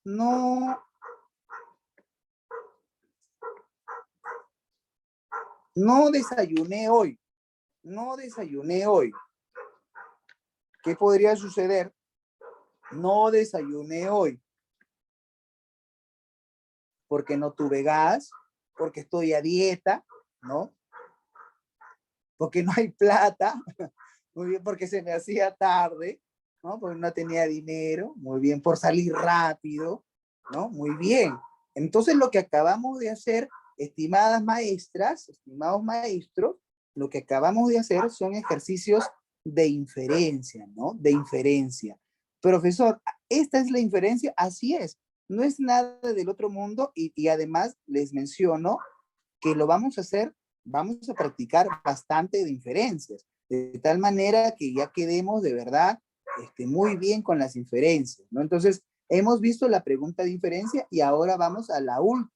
no desayuné hoy, no desayuné hoy. ¿Qué podría suceder? No desayuné hoy porque no tuve gas, porque estoy a dieta, ¿no? Porque no hay plata, muy bien, porque se me hacía tarde, ¿no? Porque no tenía dinero, muy bien, por salir rápido, ¿no? Muy bien. Entonces lo que acabamos de hacer, estimadas maestras, estimados maestros, lo que acabamos de hacer son ejercicios de inferencia, ¿no? De inferencia. Profesor, ¿esta es la inferencia? Así es. No es nada del otro mundo y además les menciono que lo vamos a hacer, vamos a practicar bastante de inferencias, de tal manera que ya quedemos de verdad muy bien con las inferencias, ¿no? Entonces, hemos visto la pregunta de inferencia y ahora vamos a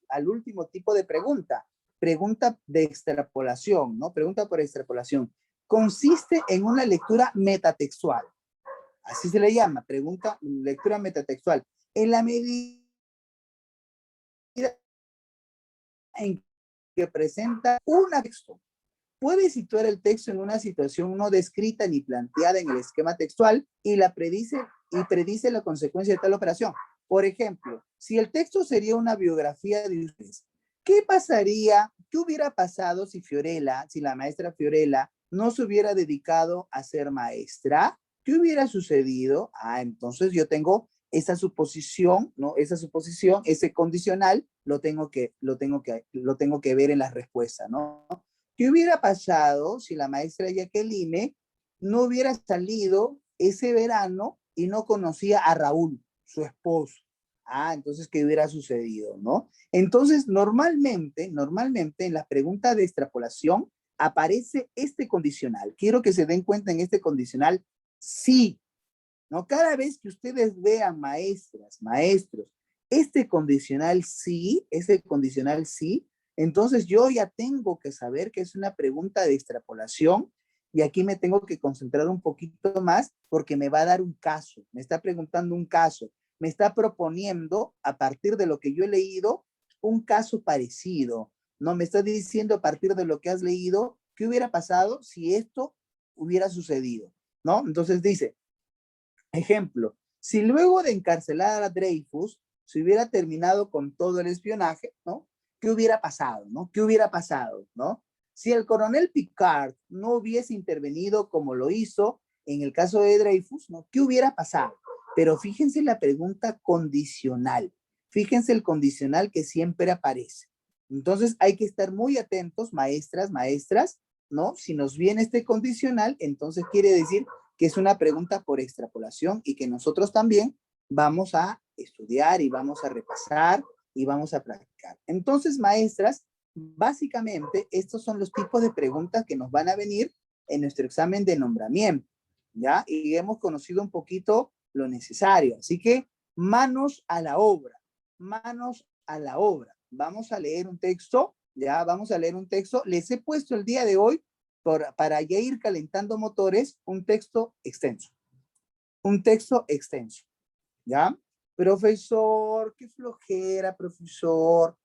al último tipo de pregunta, pregunta de extrapolación, ¿no? Pregunta por extrapolación. Consiste en una lectura metatextual, así se le llama, pregunta, lectura metatextual. En la medida en que presenta un texto. Puede situar el texto en una situación no descrita ni planteada en el esquema textual y predice la consecuencia de tal operación. Por ejemplo, si el texto sería una biografía de ustedes, ¿qué pasaría, qué hubiera pasado si la maestra Fiorella no se hubiera dedicado a ser maestra? ¿Qué hubiera sucedido? Entonces yo tengo esa suposición, ¿no? Esa suposición, ese condicional, lo tengo que ver en la respuesta, ¿no? ¿Qué hubiera pasado si la maestra Jacqueline no hubiera salido ese verano y no conocía a Raúl, su esposo? Entonces, ¿qué hubiera sucedido, no? Entonces, normalmente en las preguntas de extrapolación aparece este condicional. Quiero que se den cuenta en este condicional, sí, ¿no? Cada vez que ustedes vean, maestras, maestros, ese condicional sí, entonces yo ya tengo que saber que es una pregunta de extrapolación y aquí me tengo que concentrar un poquito más porque me va a dar un caso, me está preguntando un caso, me está proponiendo a partir de lo que yo he leído un caso parecido, ¿no? Me está diciendo a partir de lo que has leído qué hubiera pasado si esto hubiera sucedido, ¿no? Entonces dice, ejemplo, si luego de encarcelar a Dreyfus se hubiera terminado con todo el espionaje, ¿no? ¿Qué hubiera pasado, no? ¿Qué hubiera pasado, no? Si el coronel Picard no hubiese intervenido como lo hizo en el caso de Dreyfus, ¿no? ¿Qué hubiera pasado? Pero fíjense la pregunta condicional. Fíjense el condicional que siempre aparece. Entonces hay que estar muy atentos, maestras, maestras, ¿no? Si nos viene este condicional, entonces quiere decir que es una pregunta por extrapolación y que nosotros también vamos a estudiar y vamos a repasar y vamos a practicar. Entonces, maestras, básicamente estos son los tipos de preguntas que nos van a venir en nuestro examen de nombramiento, ¿ya? Y hemos conocido un poquito lo necesario. Así que manos a la obra, manos a la obra. Vamos a leer un texto, ¿ya? Vamos a leer un texto. Les he puesto el día de hoy para ya ir calentando motores, un texto extenso. Un texto extenso, ¿ya? Profesor, qué flojera, profesor.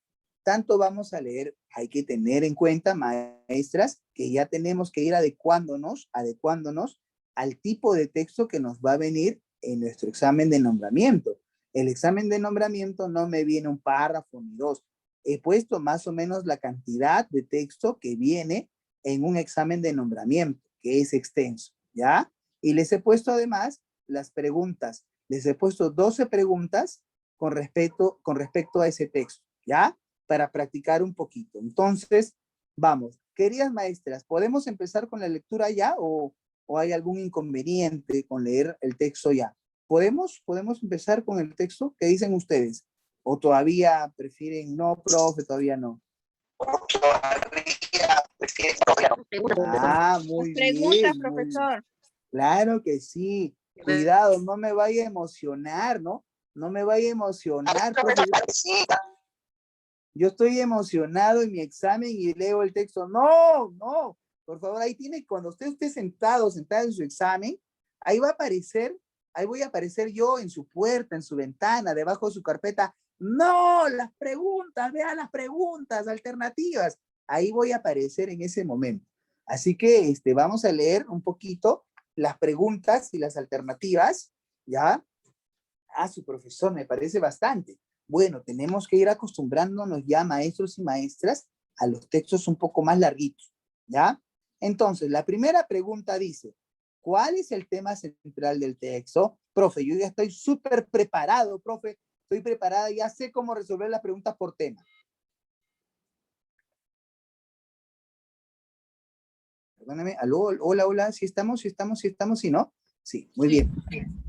Tanto vamos a leer. Hay que tener en cuenta, maestras, que ya tenemos que ir adecuándonos al tipo de texto que nos va a venir en nuestro examen de nombramiento. El examen de nombramiento no me viene un párrafo ni dos. He puesto más o menos la cantidad de texto que viene en un examen de nombramiento, que es extenso, ¿ya? Y les he puesto además las preguntas. Les he puesto 12 preguntas con respecto a ese texto, ¿ya? Para practicar un poquito. Entonces, vamos. Queridas maestras, ¿podemos empezar con la lectura ya o hay algún inconveniente con leer el texto ya? ¿Podemos empezar con el texto? ¿Qué dicen ustedes? ¿O todavía prefieren no, profe, todavía no? Muy Preguntas, bien, muy bien. profesor. Claro que sí. Cuidado, no me vaya a emocionar, ¿no? No me vaya a emocionar, profe. Yo estoy emocionado en mi examen y leo el texto. No, no, por favor, ahí tiene, cuando usted esté sentado en su examen, ahí va a aparecer, ahí voy a aparecer yo en su puerta, en su ventana, debajo de su carpeta. No, las preguntas, vea las preguntas alternativas. Ahí voy a aparecer en ese momento. Así que vamos a leer un poquito las preguntas y las alternativas, ¿ya? Ah, su profesor, me parece bastante. Bueno, tenemos que ir acostumbrándonos ya, maestros y maestras, a los textos un poco más larguitos, ¿ya? Entonces, la primera pregunta dice, ¿cuál es el tema central del texto? Profe, yo ya estoy súper preparado, profe, estoy preparada, ya sé cómo resolver las preguntas por tema. Perdóname, aló, hola, hola, si estamos, si no. Sí, muy bien.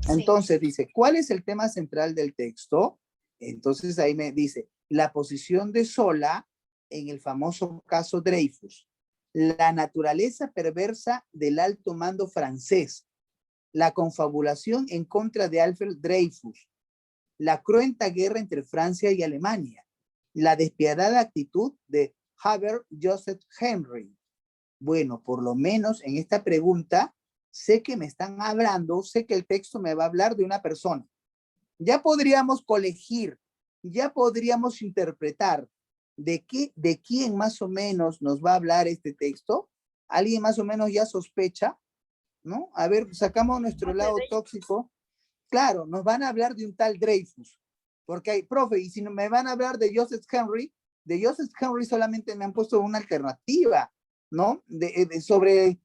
Entonces dice, ¿cuál es el tema central del texto? Entonces ahí me dice, la posición de Sola en el famoso caso Dreyfus, la naturaleza perversa del alto mando francés, la confabulación en contra de Alfred Dreyfus, la cruenta guerra entre Francia y Alemania, la despiadada actitud de Haber Joseph Henry. Bueno, por lo menos en esta pregunta, sé que me están hablando, sé que el texto me va a hablar de una persona. Ya podríamos colegir, ya podríamos interpretar de quién más o menos nos va a hablar este texto. ¿Alguien más o menos ya sospecha? ¿No? A ver, sacamos nuestro lado tóxico. Claro, nos van a hablar de un tal Dreyfus. Porque hay, profe, y si no me van a hablar de Joseph Henry solamente me han puesto una alternativa, ¿no? Sobre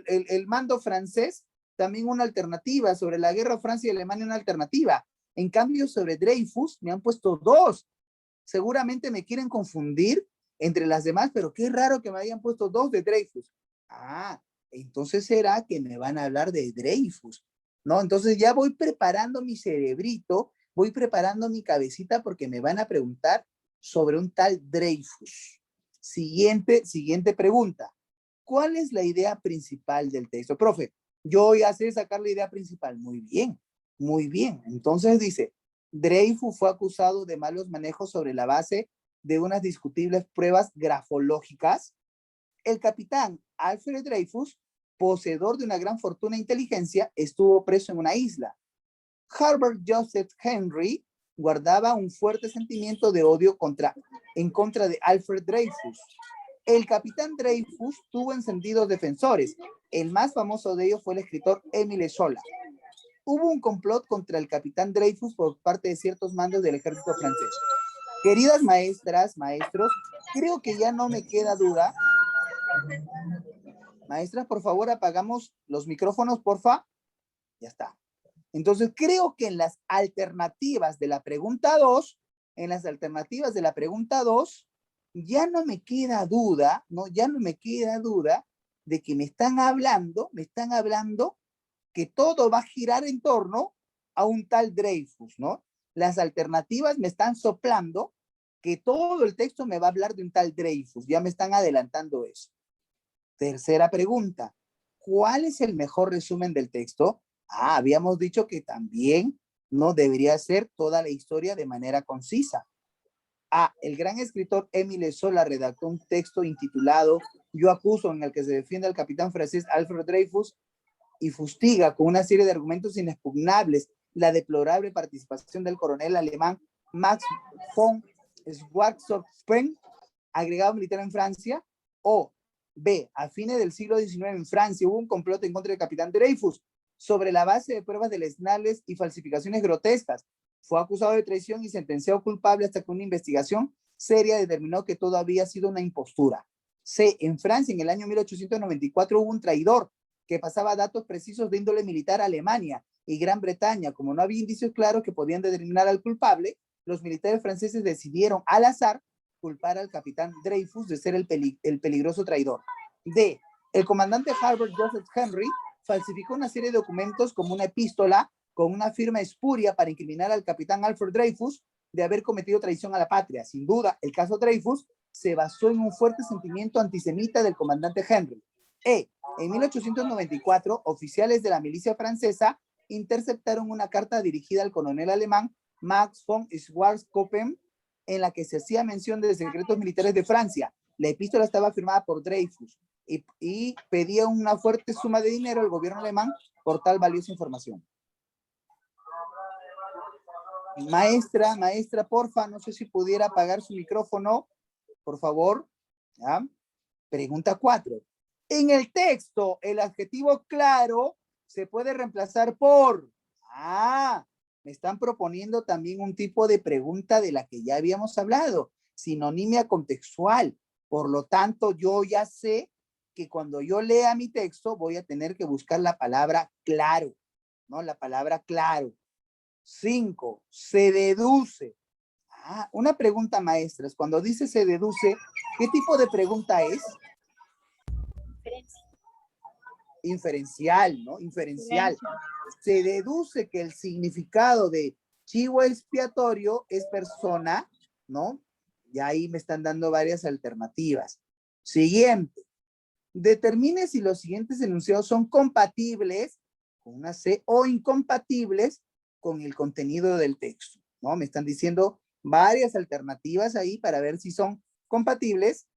el mando francés, también una alternativa. Sobre la guerra Francia y Alemania, una alternativa. En cambio, sobre Dreyfus me han puesto dos. Seguramente me quieren confundir entre las demás, pero qué raro que me hayan puesto dos de Dreyfus. Ah, entonces será que me van a hablar de Dreyfus, ¿no? Entonces ya voy preparando mi cerebrito, voy preparando mi cabecita porque me van a preguntar sobre un tal Dreyfus. Siguiente pregunta. ¿Cuál es la idea principal del texto? Profe, yo ya sé sacar la idea principal. Muy bien, muy bien. Entonces dice, Dreyfus fue acusado de malos manejos sobre la base de unas discutibles pruebas grafológicas. El capitán Alfred Dreyfus, poseedor de una gran fortuna e inteligencia, estuvo preso en una isla. Herbert Joseph Henry guardaba un fuerte sentimiento de odio en contra de Alfred Dreyfus. El capitán Dreyfus tuvo encendidos defensores. El más famoso de ellos fue el escritor Émile Zola. Hubo un complot contra el capitán Dreyfus por parte de ciertos mandos del ejército francés. Queridas maestras, maestros, creo que ya no me queda duda. Maestras, por favor, apagamos los micrófonos, porfa. Ya está. Entonces, creo que en las alternativas de la pregunta 2, ya no me queda duda, ¿no? Ya no me queda duda de que me están hablando que todo va a girar en torno a un tal Dreyfus, ¿no? Las alternativas me están soplando que todo el texto me va a hablar de un tal Dreyfus, ya me están adelantando eso. Tercera pregunta, ¿cuál es el mejor resumen del texto? Ah, habíamos dicho que también no debería ser toda la historia de manera concisa. Ah, el gran escritor Émile Zola redactó un texto intitulado Yo acuso, en el que se defiende al capitán francés Alfred Dreyfus y fustiga con una serie de argumentos inexpugnables la deplorable participación del coronel alemán Max von Schwarzkopf, agregado militar en Francia. O B, a fines del siglo XIX en Francia hubo un complot en contra del capitán Dreyfus sobre la base de pruebas deleznables y falsificaciones grotescas. Fue acusado de traición y sentenciado culpable hasta que una investigación seria determinó que todo había sido una impostura. C, en Francia en el año 1894 hubo un traidor que pasaba datos precisos de índole militar a Alemania y Gran Bretaña. Como no había indicios claros que podían determinar al culpable, los militares franceses decidieron al azar culpar al capitán Dreyfus de ser el peligroso traidor. D, el comandante Herbert Joseph Henry falsificó una serie de documentos como una epístola con una firma espuria para incriminar al capitán Alfred Dreyfus de haber cometido traición a la patria. Sin duda, el caso Dreyfus se basó en un fuerte sentimiento antisemita del comandante Henry. E, en 1894, oficiales de la milicia francesa interceptaron una carta dirigida al coronel alemán Max von Schwarzkopf, en la que se hacía mención de secretos militares de Francia. La epístola estaba firmada por Dreyfus y pedía una fuerte suma de dinero al gobierno alemán por tal valiosa información. Maestra, porfa, no sé si pudiera apagar su micrófono, por favor. ¿Ya? Pregunta 4. En el texto, el adjetivo claro se puede reemplazar por... me están proponiendo también un tipo de pregunta de la que ya habíamos hablado, sinonimia contextual. Por lo tanto, yo ya sé que cuando yo lea mi texto voy a tener que buscar la palabra claro, ¿no? La palabra claro. 5. Se deduce. Una pregunta, maestras. Cuando dice se deduce, ¿qué tipo de pregunta es? Inferencial, ¿no? Inferencial. Se deduce que el significado de chivo expiatorio es persona, ¿no? Y ahí me están dando varias alternativas. Siguiente. Determine si los siguientes enunciados son compatibles con una C o incompatibles con el contenido del texto, ¿no? Me están diciendo varias alternativas ahí para ver si son compatibles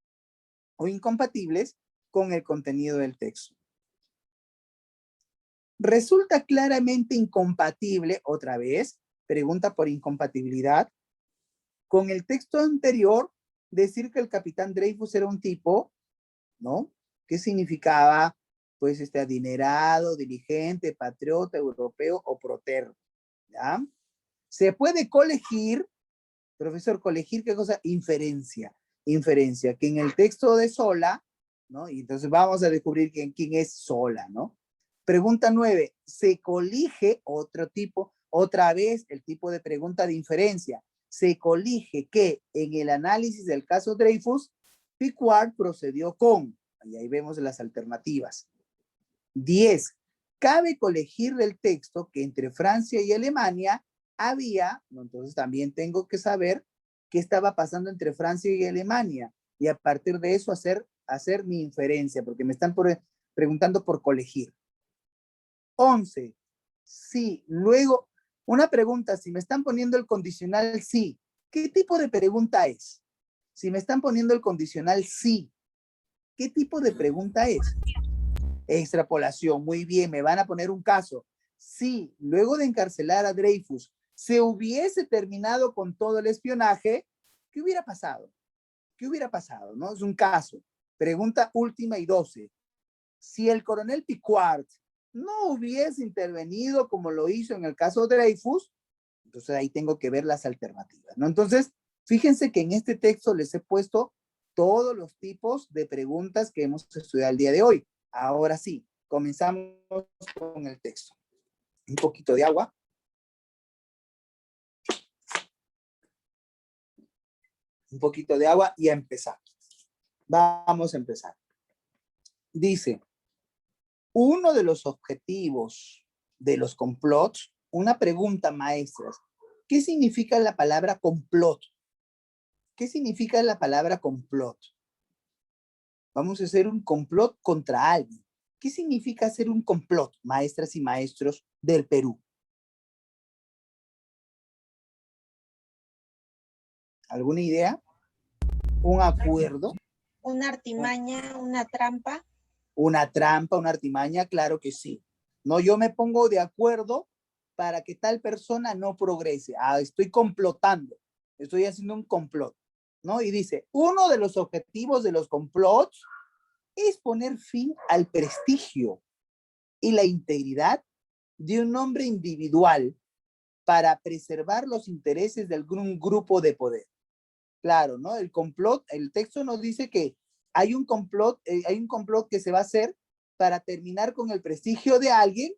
o incompatibles con el contenido del texto. Resulta claramente incompatible, otra vez, pregunta por incompatibilidad, con el texto anterior, decir que el capitán Dreyfus era un tipo, ¿no? ¿Qué significaba? Pues adinerado, diligente, patriota, europeo o protervo, ¿ya? Se puede colegir, profesor, colegir, ¿qué cosa? Inferencia. Inferencia, que en el texto de Sola, ¿no? Y entonces vamos a descubrir quién es Sola, ¿no? Pregunta 9. Se colige otro tipo, otra vez el tipo de pregunta de inferencia. Se colige que en el análisis del caso Dreyfus, Picquart procedió con, y ahí vemos las alternativas. 10. Cabe colegir del texto que entre Francia y Alemania había, entonces también tengo que saber qué estaba pasando entre Francia y Alemania, y a partir de eso hacer mi inferencia, porque me están preguntando por colegir. 11. Sí, luego, una pregunta, si me están poniendo el condicional sí, ¿qué tipo de pregunta es? Si me están poniendo el condicional sí, ¿qué tipo de pregunta es? Extrapolación, muy bien, me van a poner un caso. Si luego de encarcelar a Dreyfus se hubiese terminado con todo el espionaje, ¿qué hubiera pasado? ¿Qué hubiera pasado? ¿No? Es un caso. Pregunta última y 12. Si el coronel Picquart no hubiese intervenido como lo hizo en el caso de Dreyfus, entonces ahí tengo que ver las alternativas, ¿no? Entonces, fíjense que en este texto les he puesto todos los tipos de preguntas que hemos estudiado el día de hoy. Ahora sí, comenzamos con el texto. Un poquito de agua. Un poquito de agua y a empezar. Vamos a empezar. Dice, uno de los objetivos de los complots, una pregunta, maestras, ¿qué significa la palabra complot? ¿Qué significa la palabra complot? Vamos a hacer un complot contra alguien. ¿Qué significa hacer un complot, maestras y maestros del Perú? ¿Alguna idea? ¿Un acuerdo? Una artimaña, una trampa. Una trampa, una artimaña, claro que sí. No, yo me pongo de acuerdo para que tal persona no progrese. Estoy complotando, estoy haciendo un complot, ¿no? Y dice, uno de los objetivos de los complots es poner fin al prestigio y la integridad de un hombre individual para preservar los intereses de algún grupo de poder. Claro, ¿no? El complot, el texto nos dice que hay un complot que se va a hacer para terminar con el prestigio de alguien,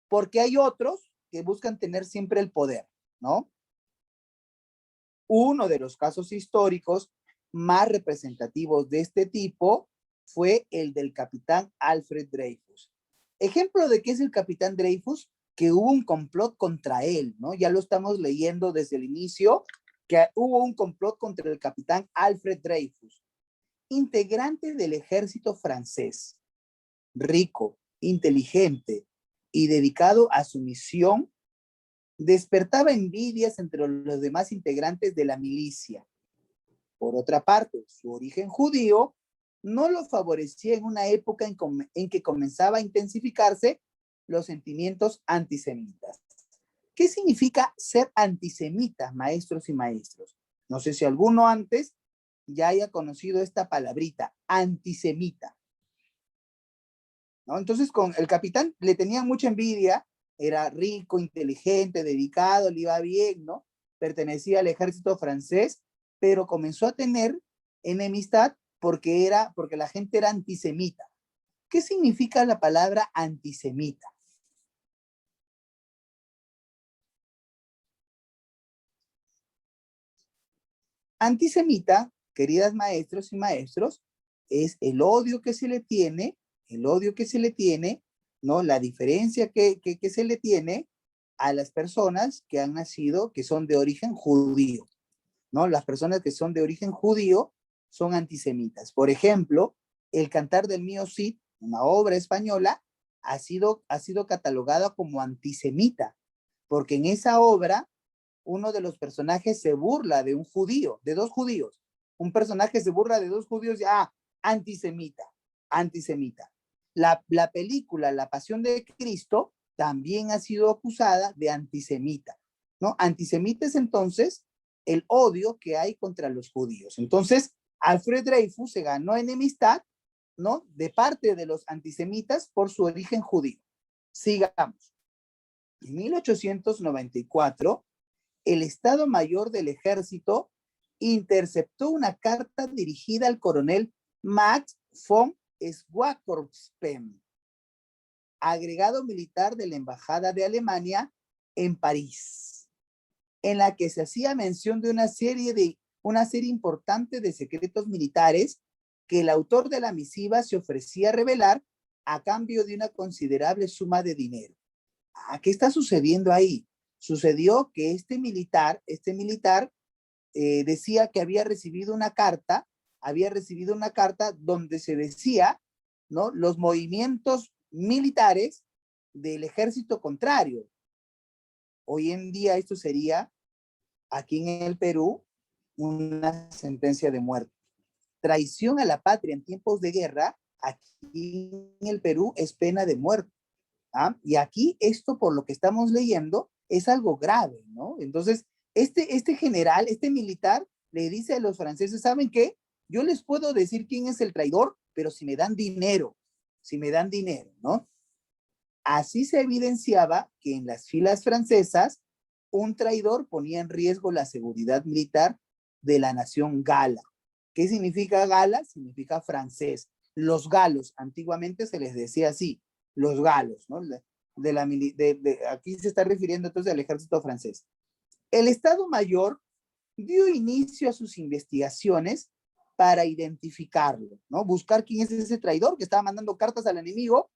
porque hay otros que buscan tener siempre el poder, ¿no? Uno de los casos históricos más representativos de este tipo fue el del capitán Alfred Dreyfus. Ejemplo de qué es el capitán Dreyfus, que hubo un complot contra él, ¿no? Ya lo estamos leyendo desde el inicio, que hubo un complot contra el capitán Alfred Dreyfus, integrante del ejército francés, rico, inteligente y dedicado a su misión despertaba envidias entre los demás integrantes de la milicia. Por otra parte, su origen judío no lo favorecía en una época en que comenzaba a intensificarse los sentimientos antisemitas. ¿Qué significa ser antisemitas, maestros y maestros? No sé si alguno antes ya haya conocido esta palabrita, antisemita, ¿no? Entonces, con el capitán le tenía mucha envidia, era rico, inteligente, dedicado, le iba bien, ¿no? Pertenecía al ejército francés, pero comenzó a tener enemistad porque la gente era antisemita. ¿Qué significa la palabra antisemita? Antisemita, queridas maestros y maestros, es el odio que se le tiene, ¿no? La diferencia que se le tiene a las personas que han nacido, que son de origen judío, ¿no? Las personas que son de origen judío son antisemitas. Por ejemplo, El Cantar del Mío Cid, una obra española, ha sido catalogada como antisemita, porque en esa obra uno de los personajes se burla de un judío, de dos judíos. Un personaje se burla de dos judíos y, antisemita, antisemita. La película La Pasión de Cristo también ha sido acusada de antisemita, ¿no? Antisemita es entonces el odio que hay contra los judíos. Entonces, Alfred Dreyfus se ganó enemistad, ¿no? De parte de los antisemitas por su origen judío. Sigamos. En 1894, el Estado Mayor del Ejército interceptó una carta dirigida al coronel Max von Schwarzkopf, agregado militar de la Embajada de Alemania en París, en la que se hacía mención de una serie importante de secretos militares que el autor de la misiva se ofrecía a revelar a cambio de una considerable suma de dinero. ¿Qué está sucediendo ahí? Sucedió que este militar decía que había recibido una carta donde se decía, ¿no? Los movimientos militares del ejército contrario. Hoy en día esto sería, aquí en el Perú, una sentencia de muerte. Traición a la patria en tiempos de guerra, aquí en el Perú es pena de muerte. Y aquí esto, por lo que estamos leyendo, es algo grave, ¿no? Entonces, este general, este militar, le dice a los franceses, ¿saben qué? Yo les puedo decir quién es el traidor, pero si me dan dinero, ¿no? Así se evidenciaba que en las filas francesas, un traidor ponía en riesgo la seguridad militar de la nación gala. ¿Qué significa gala? Significa francés. Los galos, antiguamente se les decía así, los galos, ¿no? Aquí se está refiriendo entonces al ejército francés. El Estado Mayor dio inicio a sus investigaciones para identificarlo, ¿no? Buscar quién es ese traidor que estaba mandando cartas al enemigo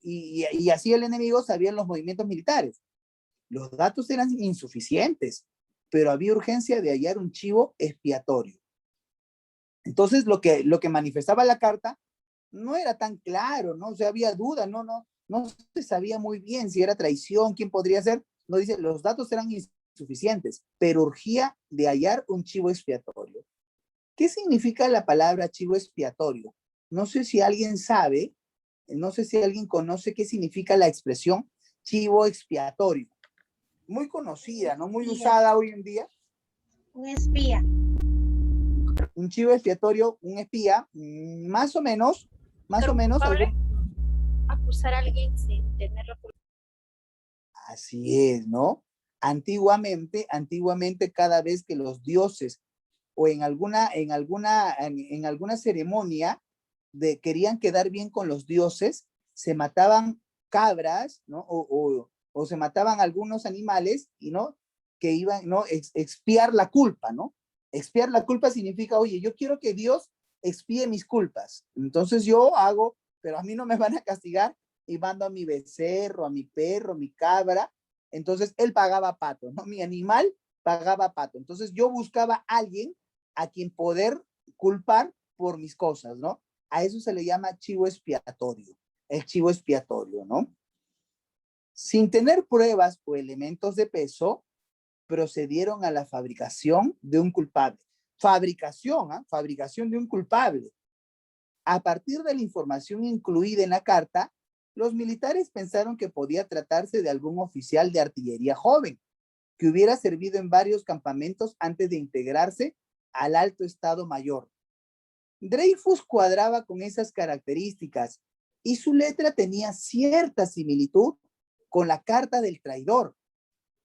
y así el enemigo sabía los movimientos militares. Los datos eran insuficientes, pero había urgencia de hallar un chivo expiatorio. Entonces, lo que manifestaba la carta no era tan claro, ¿no? O sea, había duda, no se sabía muy bien si era traición, quién podría ser. No dice, los datos eran insuficientes, pero urgía de hallar un chivo expiatorio. ¿Qué significa la palabra chivo expiatorio? No sé si alguien sabe, no sé si alguien conoce qué significa la expresión chivo expiatorio. Muy conocida, ¿no? Muy usada hoy en día. Un espía. Un chivo expiatorio, un espía, más o menos. Acusar a alguien sin tenerlo. Así es, ¿no? Antiguamente, cada vez que los dioses o en alguna ceremonia querían quedar bien con los dioses, se mataban cabras, ¿no? O se mataban algunos animales, ¿no? Que iban, ¿no? Expiar la culpa, ¿no? Expiar la culpa significa, oye, yo quiero que Dios expíe mis culpas. Entonces yo hago, pero a mí no me van a castigar y mando a mi becerro, a mi perro, a mi cabra. Entonces él pagaba pato, ¿no? Mi animal pagaba pato. Entonces yo buscaba a alguien a quien poder culpar por mis cosas, ¿no? A eso se le llama chivo expiatorio, el chivo expiatorio, ¿no? Sin tener pruebas o elementos de peso, procedieron a la fabricación de un culpable. Fabricación de un culpable. A partir de la información incluida en la carta, los militares pensaron que podía tratarse de algún oficial de artillería joven, que hubiera servido en varios campamentos antes de integrarse al alto Estado Mayor. Dreyfus cuadraba con esas características y su letra tenía cierta similitud con la carta del traidor.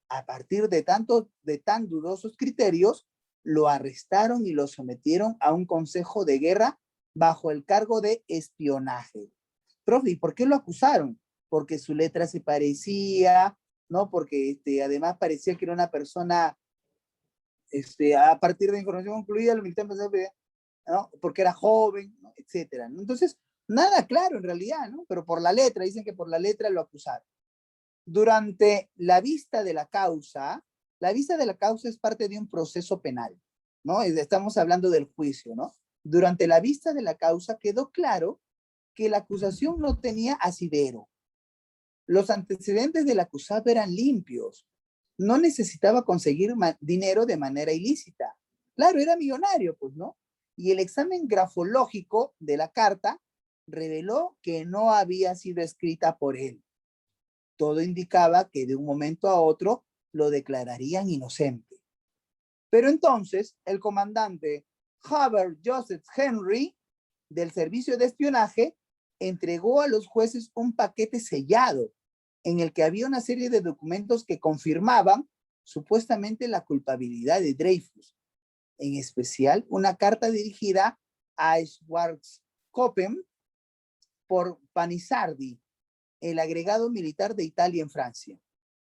A partir de tan dudosos criterios, lo arrestaron y lo sometieron a un consejo de guerra bajo el cargo de espionaje. Profe, ¿y por qué lo acusaron? Porque su letra se parecía, ¿no? Porque además parecía que era una persona, a partir de información concluida, los militares pensaban, ¿no? Porque era joven, ¿no? Etcétera, ¿no? Entonces, nada claro en realidad, ¿no? Pero por la letra, dicen que por la letra lo acusaron. Durante la vista de la causa es parte de un proceso penal, ¿no? Estamos hablando del juicio, ¿no? Durante la vista de la causa quedó claro que la acusación no tenía asidero. Los antecedentes del acusado eran limpios. No necesitaba conseguir dinero de manera ilícita. Claro, era millonario, pues, ¿no? Y el examen grafológico de la carta reveló que no había sido escrita por él. Todo indicaba que de un momento a otro lo declararían inocente. Pero entonces el comandante Hubert Joseph Henry del servicio de espionaje entregó a los jueces un paquete sellado en el que había una serie de documentos que confirmaban supuestamente la culpabilidad de Dreyfus, en especial una carta dirigida a Schwarzkoppen por Panisardi, el agregado militar de Italia en Francia,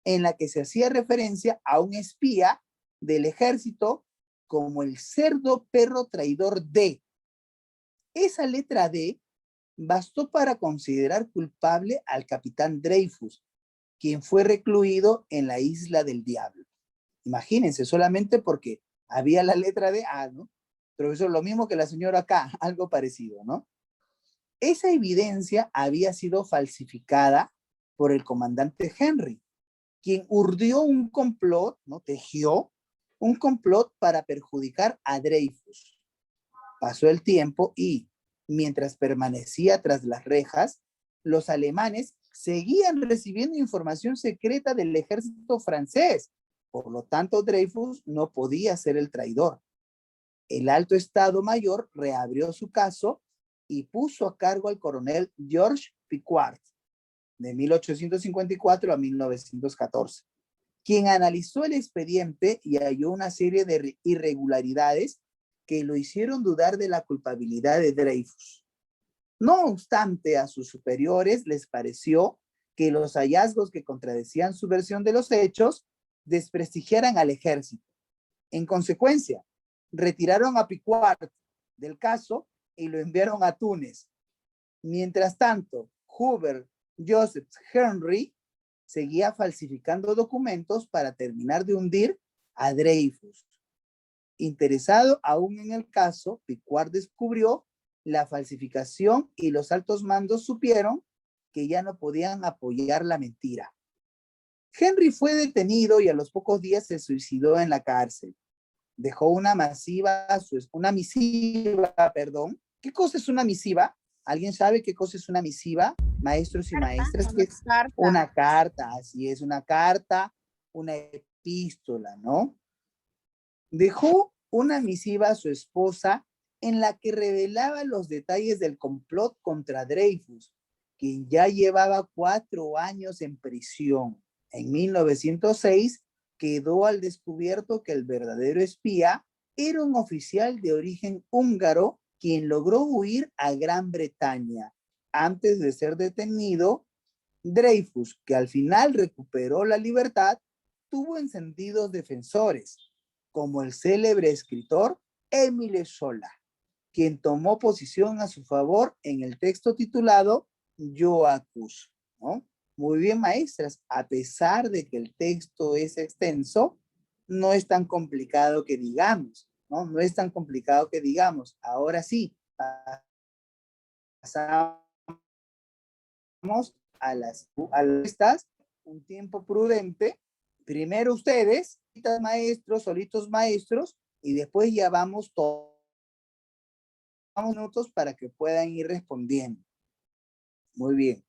en la que se hacía referencia a un espía del ejército como el cerdo perro traidor D. Esa letra D bastó para considerar culpable al capitán Dreyfus, quien fue recluido en la Isla del Diablo. Imagínense, solamente porque había la letra D, ¿no? Pero eso es lo mismo que la señora acá, algo parecido, ¿no? Esa evidencia había sido falsificada por el comandante Henry, quien urdió un complot, ¿no? Tejió un complot para perjudicar a Dreyfus. Pasó el tiempo y, mientras permanecía tras las rejas, los alemanes seguían recibiendo información secreta del ejército francés. Por lo tanto, Dreyfus no podía ser el traidor. El alto Estado Mayor reabrió su caso y puso a cargo al coronel Georges Picquart, de 1854 a 1914, quien analizó el expediente y halló una serie de irregularidades que lo hicieron dudar de la culpabilidad de Dreyfus. No obstante, a sus superiores les pareció que los hallazgos que contradecían su versión de los hechos desprestigiaran al ejército. En consecuencia, retiraron a Picquart del caso y lo enviaron a Túnez. Mientras tanto, Hubert Joseph Henry seguía falsificando documentos para terminar de hundir a Dreyfus. Interesado aún en el caso, Picquart descubrió la falsificación y los altos mandos supieron que ya no podían apoyar la mentira. Henry fue detenido y a los pocos días se suicidó en la cárcel. Dejó una misiva. ¿Qué cosa es una misiva? ¿Alguien sabe qué cosa es una misiva? Maestros y maestras, ¿qué es? Una carta, así es, una carta, una epístola, ¿no? Dejó una misiva a su esposa en la que revelaba los detalles del complot contra Dreyfus, quien ya llevaba 4 años en prisión. En 1906 quedó al descubierto que el verdadero espía era un oficial de origen húngaro quien logró huir a Gran Bretaña. Antes de ser detenido, Dreyfus, que al final recuperó la libertad, tuvo encendidos defensores, como el célebre escritor Émile Zola, quien tomó posición a su favor en el texto titulado Yo acuso, ¿no? Muy bien, maestras, a pesar de que el texto es extenso, no es tan complicado que digamos, ¿no? No es tan complicado que digamos. Ahora sí, pasamos a las un tiempo prudente. Primero ustedes, maestros, solitos maestros, y después ya vamos todos minutos para que puedan ir respondiendo. Muy bien.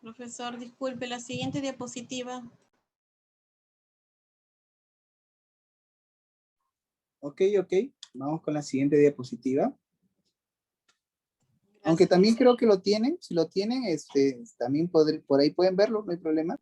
Profesor, disculpe, la siguiente diapositiva. Ok, ok. Vamos con la siguiente diapositiva. Aunque Gracias. también creo que lo tienen. Si lo tienen, también por ahí pueden verlo, no hay problema.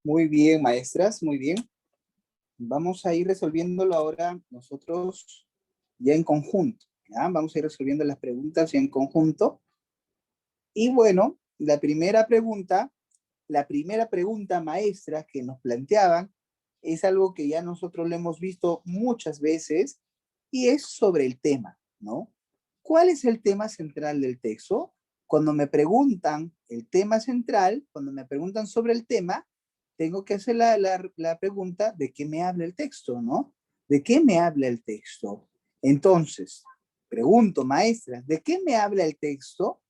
Muy bien, maestras, muy bien. Vamos a ir resolviéndolo ahora nosotros ya en conjunto. ¿Ya? Vamos a ir resolviendo las preguntas ya en conjunto. Y bueno, la primera pregunta, maestra, que nos planteaban es algo que ya nosotros lo hemos visto muchas veces y es sobre el tema, ¿no? ¿Cuál es el tema central del texto? Cuando me preguntan el tema central, cuando me preguntan sobre el tema, tengo que hacer la pregunta de qué me habla el texto, ¿no? ¿De qué me habla el texto? Entonces, pregunto, maestra, ¿de qué me habla el texto?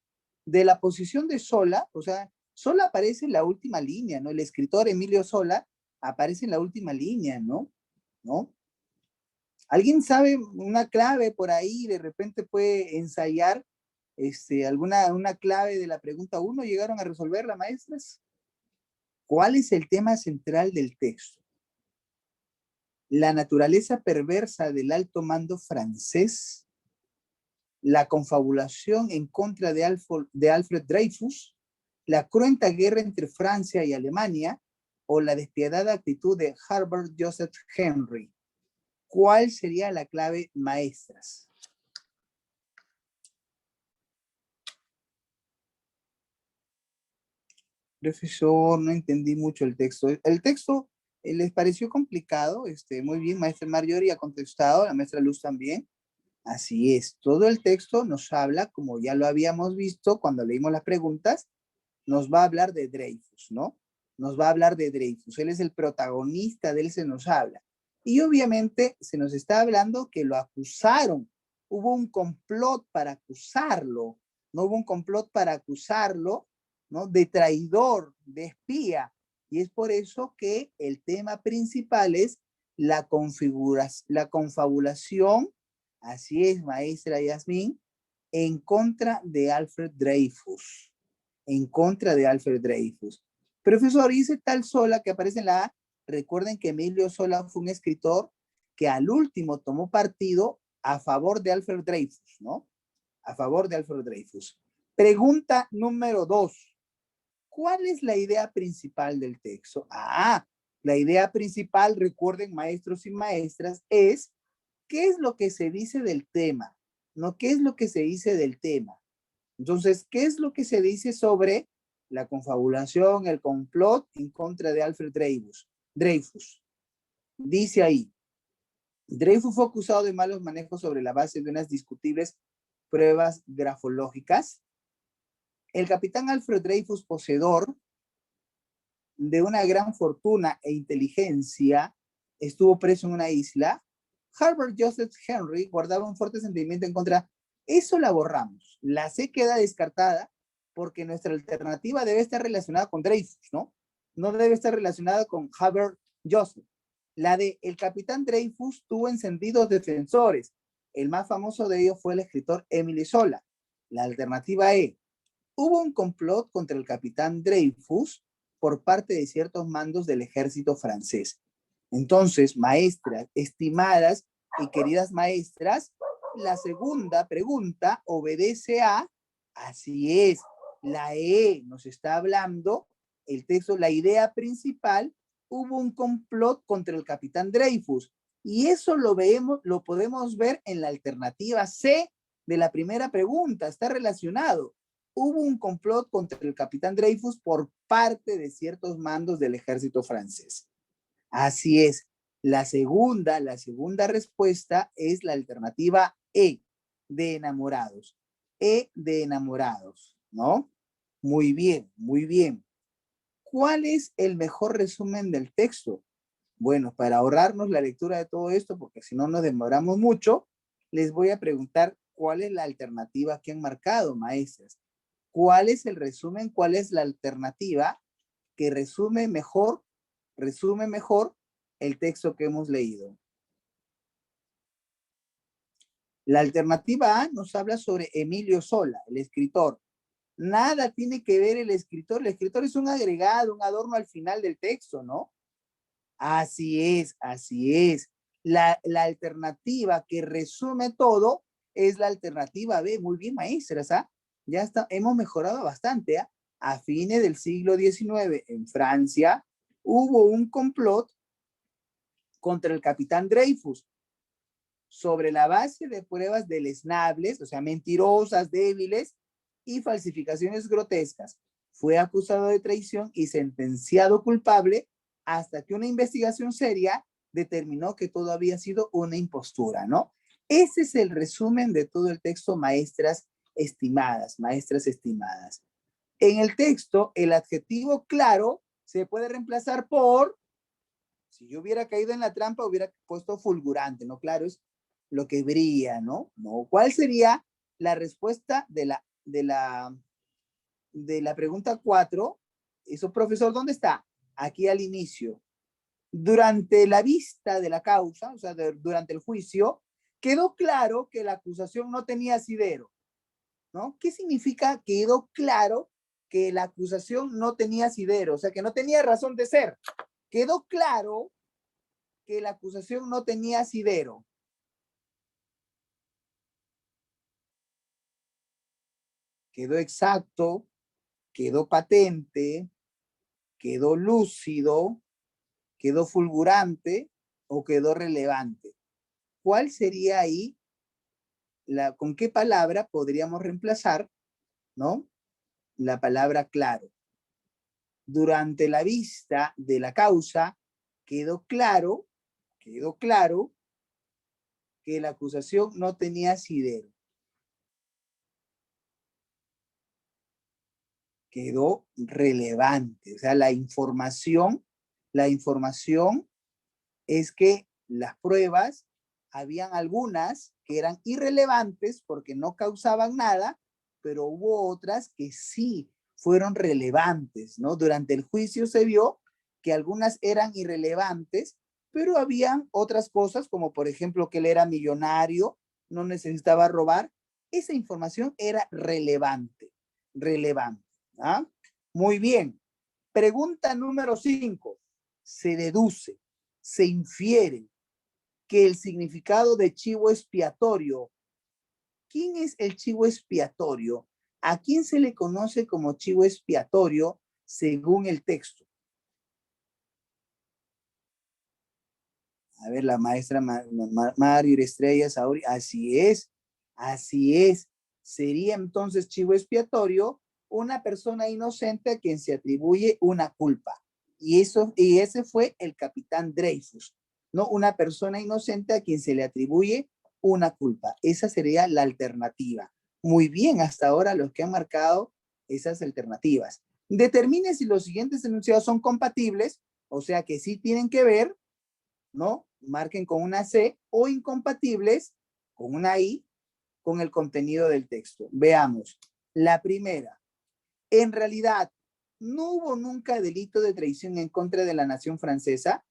De la posición de Sola, o sea, Sola aparece en la última línea, ¿no? El escritor Emilio Sola aparece en la última línea, ¿no? ¿No? ¿Alguien sabe una clave por ahí? De repente puede ensayar una clave de la pregunta 1. ¿Llegaron a resolverla, maestras? ¿Cuál es el tema central del texto? La naturaleza perversa del alto mando francés, la confabulación en contra de Alfred Dreyfus, la cruenta guerra entre Francia y Alemania, o la despiadada actitud de Herbert Joseph Henry. ¿Cuál sería la clave, maestras? Profesor, no entendí mucho el texto. El texto les pareció complicado. Muy bien, maestra Marjorie ha contestado, la maestra Luz también. Así es, todo el texto nos habla, como ya lo habíamos visto cuando leímos las preguntas, nos va a hablar de Dreyfus, ¿no? Nos va a hablar de Dreyfus. Él es el protagonista, de él se nos habla. Y obviamente se nos está hablando que lo acusaron. Hubo un complot para acusarlo. No hubo un complot para acusarlo, ¿no? De traidor, de espía. Y es por eso que el tema principal es la confabulación, así es, maestra Yasmín, en contra de Alfred Dreyfus. En contra de Alfred Dreyfus. Profesor, dice tal Sola que aparece en la A. Recuerden que Emilio Sola fue un escritor que al último tomó partido a favor de Alfred Dreyfus, ¿no? A favor de Alfred Dreyfus. Pregunta número 2. ¿Cuál es la idea principal del texto? La idea principal, recuerden, maestros y maestras, es ¿qué es lo que se dice del tema? ¿No? ¿Qué es lo que se dice del tema? Entonces, ¿qué es lo que se dice sobre la confabulación, el complot en contra de Alfred Dreyfus? Dice ahí, Dreyfus fue acusado de malos manejos sobre la base de unas discutibles pruebas grafológicas. El capitán Alfred Dreyfus, poseedor de una gran fortuna e inteligencia, estuvo preso en una isla. Herbert Joseph Henry guardaba un fuerte sentimiento en contra. Eso la borramos. La C queda descartada porque nuestra alternativa debe estar relacionada con Dreyfus, ¿no? No debe estar relacionada con Herbert Joseph. La de el capitán Dreyfus tuvo encendidos defensores. El más famoso de ellos fue el escritor Émile Zola. La alternativa E. Hubo un complot contra el capitán Dreyfus por parte de ciertos mandos del ejército francés. Entonces, maestras, estimadas y queridas maestras, la segunda pregunta obedece a, así es, la E nos está hablando, el texto, la idea principal, hubo un complot contra el capitán Dreyfus. Y eso lo podemos ver en la alternativa C de la primera pregunta, está relacionado. Hubo un complot contra el capitán Dreyfus por parte de ciertos mandos del ejército francés. Así es. La segunda respuesta es la alternativa E, de enamorados. E de enamorados, ¿no? Muy bien, muy bien. ¿Cuál es el mejor resumen del texto? Bueno, para ahorrarnos la lectura de todo esto, porque si no nos demoramos mucho, les voy a preguntar cuál es la alternativa que han marcado, maestras. ¿Cuál es el resumen? ¿Cuál es la alternativa que resume mejor el texto que hemos leído? La alternativa A nos habla sobre Emilio Zola, el escritor. Nada tiene que ver el escritor es un agregado, un adorno al final del texto, ¿no? Así es, así es. La alternativa que resume todo es la alternativa B. Muy bien, maestras, ¿ah? Ya está, hemos mejorado bastante, ¿ah? A fines del siglo XIX en Francia, hubo un complot contra el capitán Dreyfus sobre la base de pruebas deleznables, o sea, mentirosas, débiles y falsificaciones grotescas. Fue acusado de traición y sentenciado culpable hasta que una investigación seria determinó que todo había sido una impostura, ¿no? Ese es el resumen de todo el texto, maestras estimadas, maestras estimadas. En el texto, el adjetivo claro se puede reemplazar por, si yo hubiera caído en la trampa, hubiera puesto fulgurante, ¿no? Claro, es lo que brilla, ¿no? ¿No? ¿Cuál sería la respuesta de la pregunta 4? Eso, profesor, ¿dónde está? Aquí al inicio. Durante la vista de la causa, o sea, durante el juicio, quedó claro que la acusación no tenía asidero, ¿no? ¿Qué significa quedó claro que la acusación no tenía asidero? O sea, que no tenía razón de ser. Quedó claro que la acusación no tenía asidero. Quedó exacto, quedó patente, quedó lúcido, quedó fulgurante o quedó relevante. ¿Cuál sería ahí, con qué palabra podríamos reemplazar, ¿no? La palabra claro. Durante la vista de la causa quedó claro que la acusación no tenía asidero. Quedó relevante, o sea, la información es que las pruebas, habían algunas que eran irrelevantes porque no causaban nada, pero hubo otras que sí fueron relevantes, ¿no? Durante el juicio se vio que algunas eran irrelevantes, pero habían otras cosas, como por ejemplo que él era millonario, no necesitaba robar. Esa información era relevante. ¿Ah? Muy bien. Pregunta número 5. Se deduce, se infiere que el significado de chivo expiatorio. ¿Quién es el chivo expiatorio? ¿A quién se le conoce como chivo expiatorio según el texto? A ver, la maestra Mario Estrella Sauri, así es. Sería entonces chivo expiatorio una persona inocente a quien se atribuye una culpa. Y ese fue el capitán Dreyfus, ¿no? Una persona inocente a quien se le atribuye una culpa. Esa sería la alternativa. Muy bien, hasta ahora los que han marcado esas alternativas. Determine si los siguientes enunciados son compatibles, o sea que sí tienen que ver, ¿no? Marquen con una C, o incompatibles con una I con el contenido del texto. Veamos. La primera. En realidad, no hubo nunca delito de traición en contra de la nación francesa.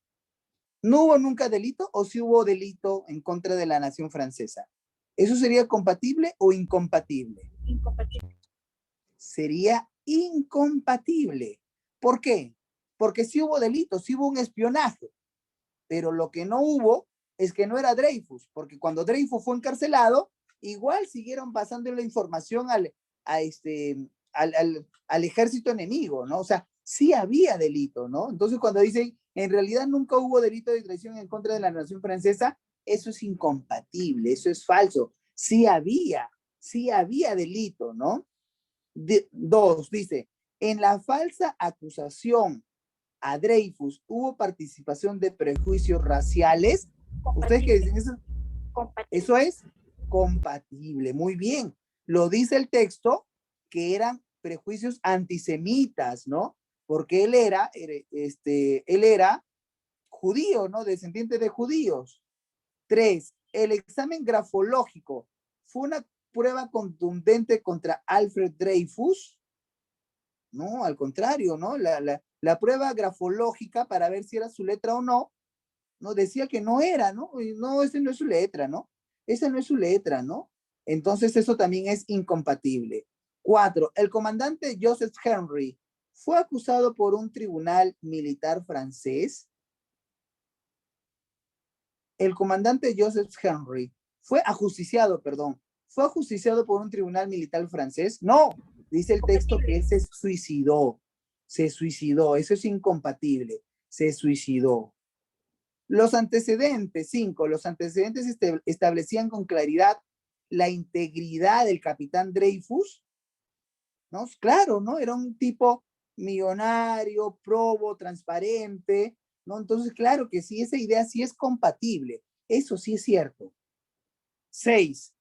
¿No hubo nunca delito o sí hubo delito en contra de la nación francesa? ¿Eso sería compatible o incompatible? Incompatible. Sería incompatible. ¿Por qué? Porque sí hubo delito, sí hubo un espionaje, pero lo que no hubo es que no era Dreyfus, porque cuando Dreyfus fue encarcelado, igual siguieron pasando la información al ejército enemigo, ¿no? O sea, sí había delito, ¿no? Entonces cuando dicen, en realidad nunca hubo delito de traición en contra de la nación francesa, eso es incompatible, eso es falso. Sí había delito, ¿no? 2, dice, en la falsa acusación a Dreyfus hubo participación de prejuicios raciales. ¿Ustedes qué dicen? Eso es compatible. Muy bien. Lo dice el texto que eran prejuicios antisemitas, ¿no? Porque él era judío, ¿no? Descendiente de judíos. 3. El examen grafológico fue una prueba contundente contra Alfred Dreyfus. No, al contrario, ¿no? La prueba grafológica para ver si era su letra o no, ¿no? Decía que no era, ¿no? No, esa no es su letra, ¿no? Esa no es su letra, ¿no? Entonces eso también es incompatible. 4. El comandante Joseph Henry fue acusado por un tribunal militar francés. El comandante Joseph Henry fue ajusticiado por un tribunal militar francés. No, dice el texto que él se suicidó, eso es incompatible. se suicidó. Los antecedentes, 5, los antecedentes establecían con claridad la integridad del capitán Dreyfus, ¿no? Claro, ¿no? Era un tipo millonario, probo, transparente, ¿no? Entonces, claro que sí, esa idea sí es compatible. Eso sí es cierto. 6.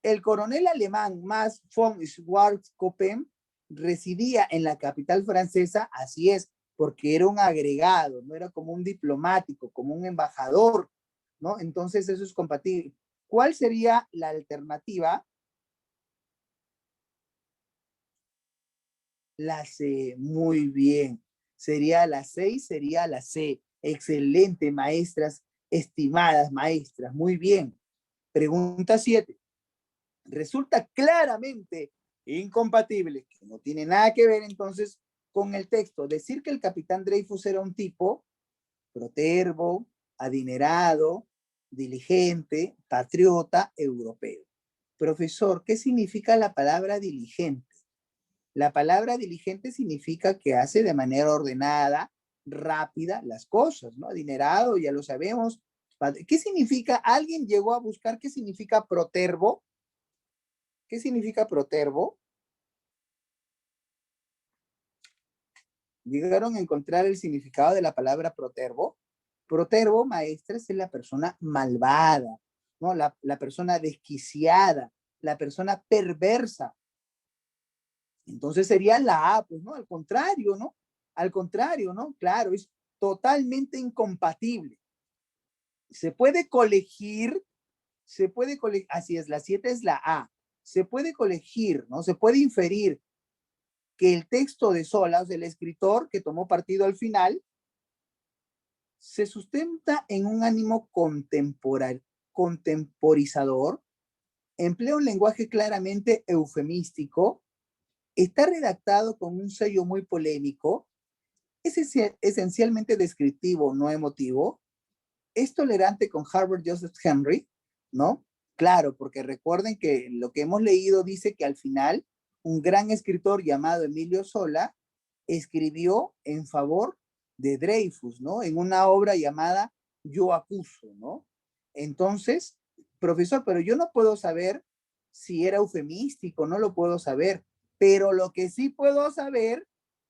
El coronel alemán Max von Schwarzkoppen residía en la capital francesa, así es, porque era un agregado, no era como un diplomático, como un embajador, ¿no? Entonces eso es compatible. ¿Cuál sería la alternativa? La C, muy bien. Sería la 6, sería la C. Excelente, maestras, estimadas maestras, muy bien. Pregunta 7. Resulta claramente incompatible, que no tiene nada que ver entonces con el texto. Decir que el capitán Dreyfus era un tipo protervo, adinerado, diligente, patriota, europeo. Profesor, ¿qué significa la palabra diligente? La palabra diligente significa que hace de manera ordenada, rápida las cosas, ¿no? Adinerado, ya lo sabemos. ¿Qué significa? ¿Alguien llegó a buscar qué significa protervo? ¿Qué significa protervo? ¿Llegaron a encontrar el significado de la palabra protervo? Protervo, maestras, es la persona malvada, ¿no? La persona desquiciada, la persona perversa. Entonces sería la A, pues, ¿no? Al contrario, ¿no? Al contrario, ¿no? Claro, es totalmente incompatible. Se puede colegir, así es, la 7 es la A. Se puede colegir, ¿no? Se puede inferir que el texto de Sola, o sea, el escritor que tomó partido al final, se sustenta en un ánimo contemporizador, emplea un lenguaje claramente eufemístico, está redactado con un sello muy polémico, es esencialmente descriptivo, no emotivo, es tolerante con Harvard Joseph Henry, ¿no? Claro, porque recuerden que lo que hemos leído dice que al final un gran escritor llamado Emilio Sola escribió en favor de Dreyfus, ¿no? En una obra llamada Yo acuso, ¿no? Entonces, profesor, pero yo no puedo saber si era eufemístico, no lo puedo saber, pero lo que sí puedo saber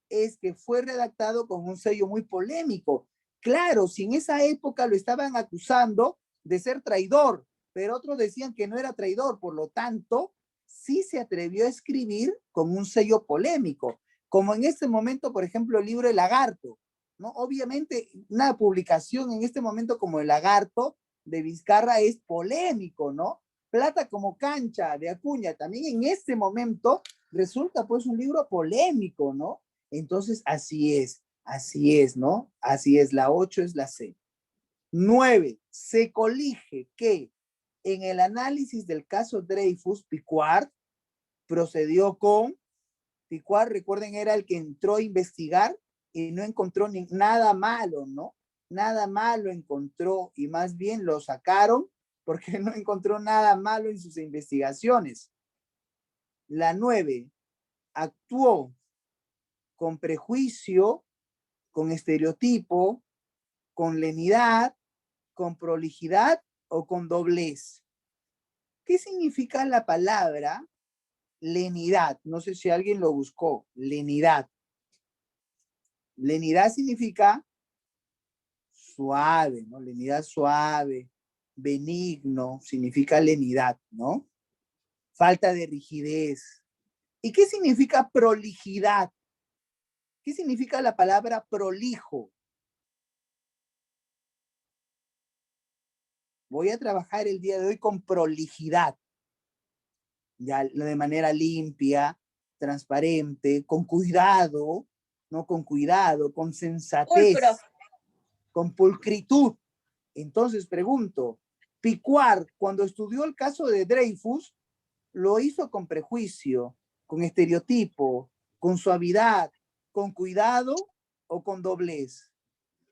es que fue redactado con un sello muy polémico. Claro, si en esa época lo estaban acusando de ser traidor, pero otros decían que no era traidor, por lo tanto, sí se atrevió a escribir con un sello polémico, como en este momento, por ejemplo, el libro El Lagarto, ¿no? Obviamente, una publicación en este momento como El Lagarto de Vizcarra es polémico, ¿no? Plata como cancha de Acuña, también en este momento resulta pues un libro polémico, ¿no? Entonces, así es, ¿no? Así es, la 8 es la C. 9. Se colige que en el análisis del caso Dreyfus, Picard procedió con, Picard, recuerden, era el que entró a investigar y no encontró nada malo, ¿no? Nada malo encontró y más bien lo sacaron porque no encontró nada malo en sus investigaciones. La 9. Actuó con prejuicio, con estereotipo, con lenidad, con prolijidad o con doblez. ¿Qué significa la palabra lenidad? No sé si alguien lo buscó. Lenidad. Lenidad significa suave, ¿no? Lenidad suave, benigno, significa lenidad, ¿no? Falta de rigidez. ¿Y qué significa prolijidad? ¿Qué significa la palabra prolijo? Voy a trabajar el día de hoy con prolijidad, ya de manera limpia, transparente, con cuidado, ¿no? Con cuidado, con sensatez, con pulcritud. Entonces pregunto, Picard, cuando estudió el caso de Dreyfus, lo hizo con prejuicio, con estereotipo, con suavidad, con cuidado o con doblez.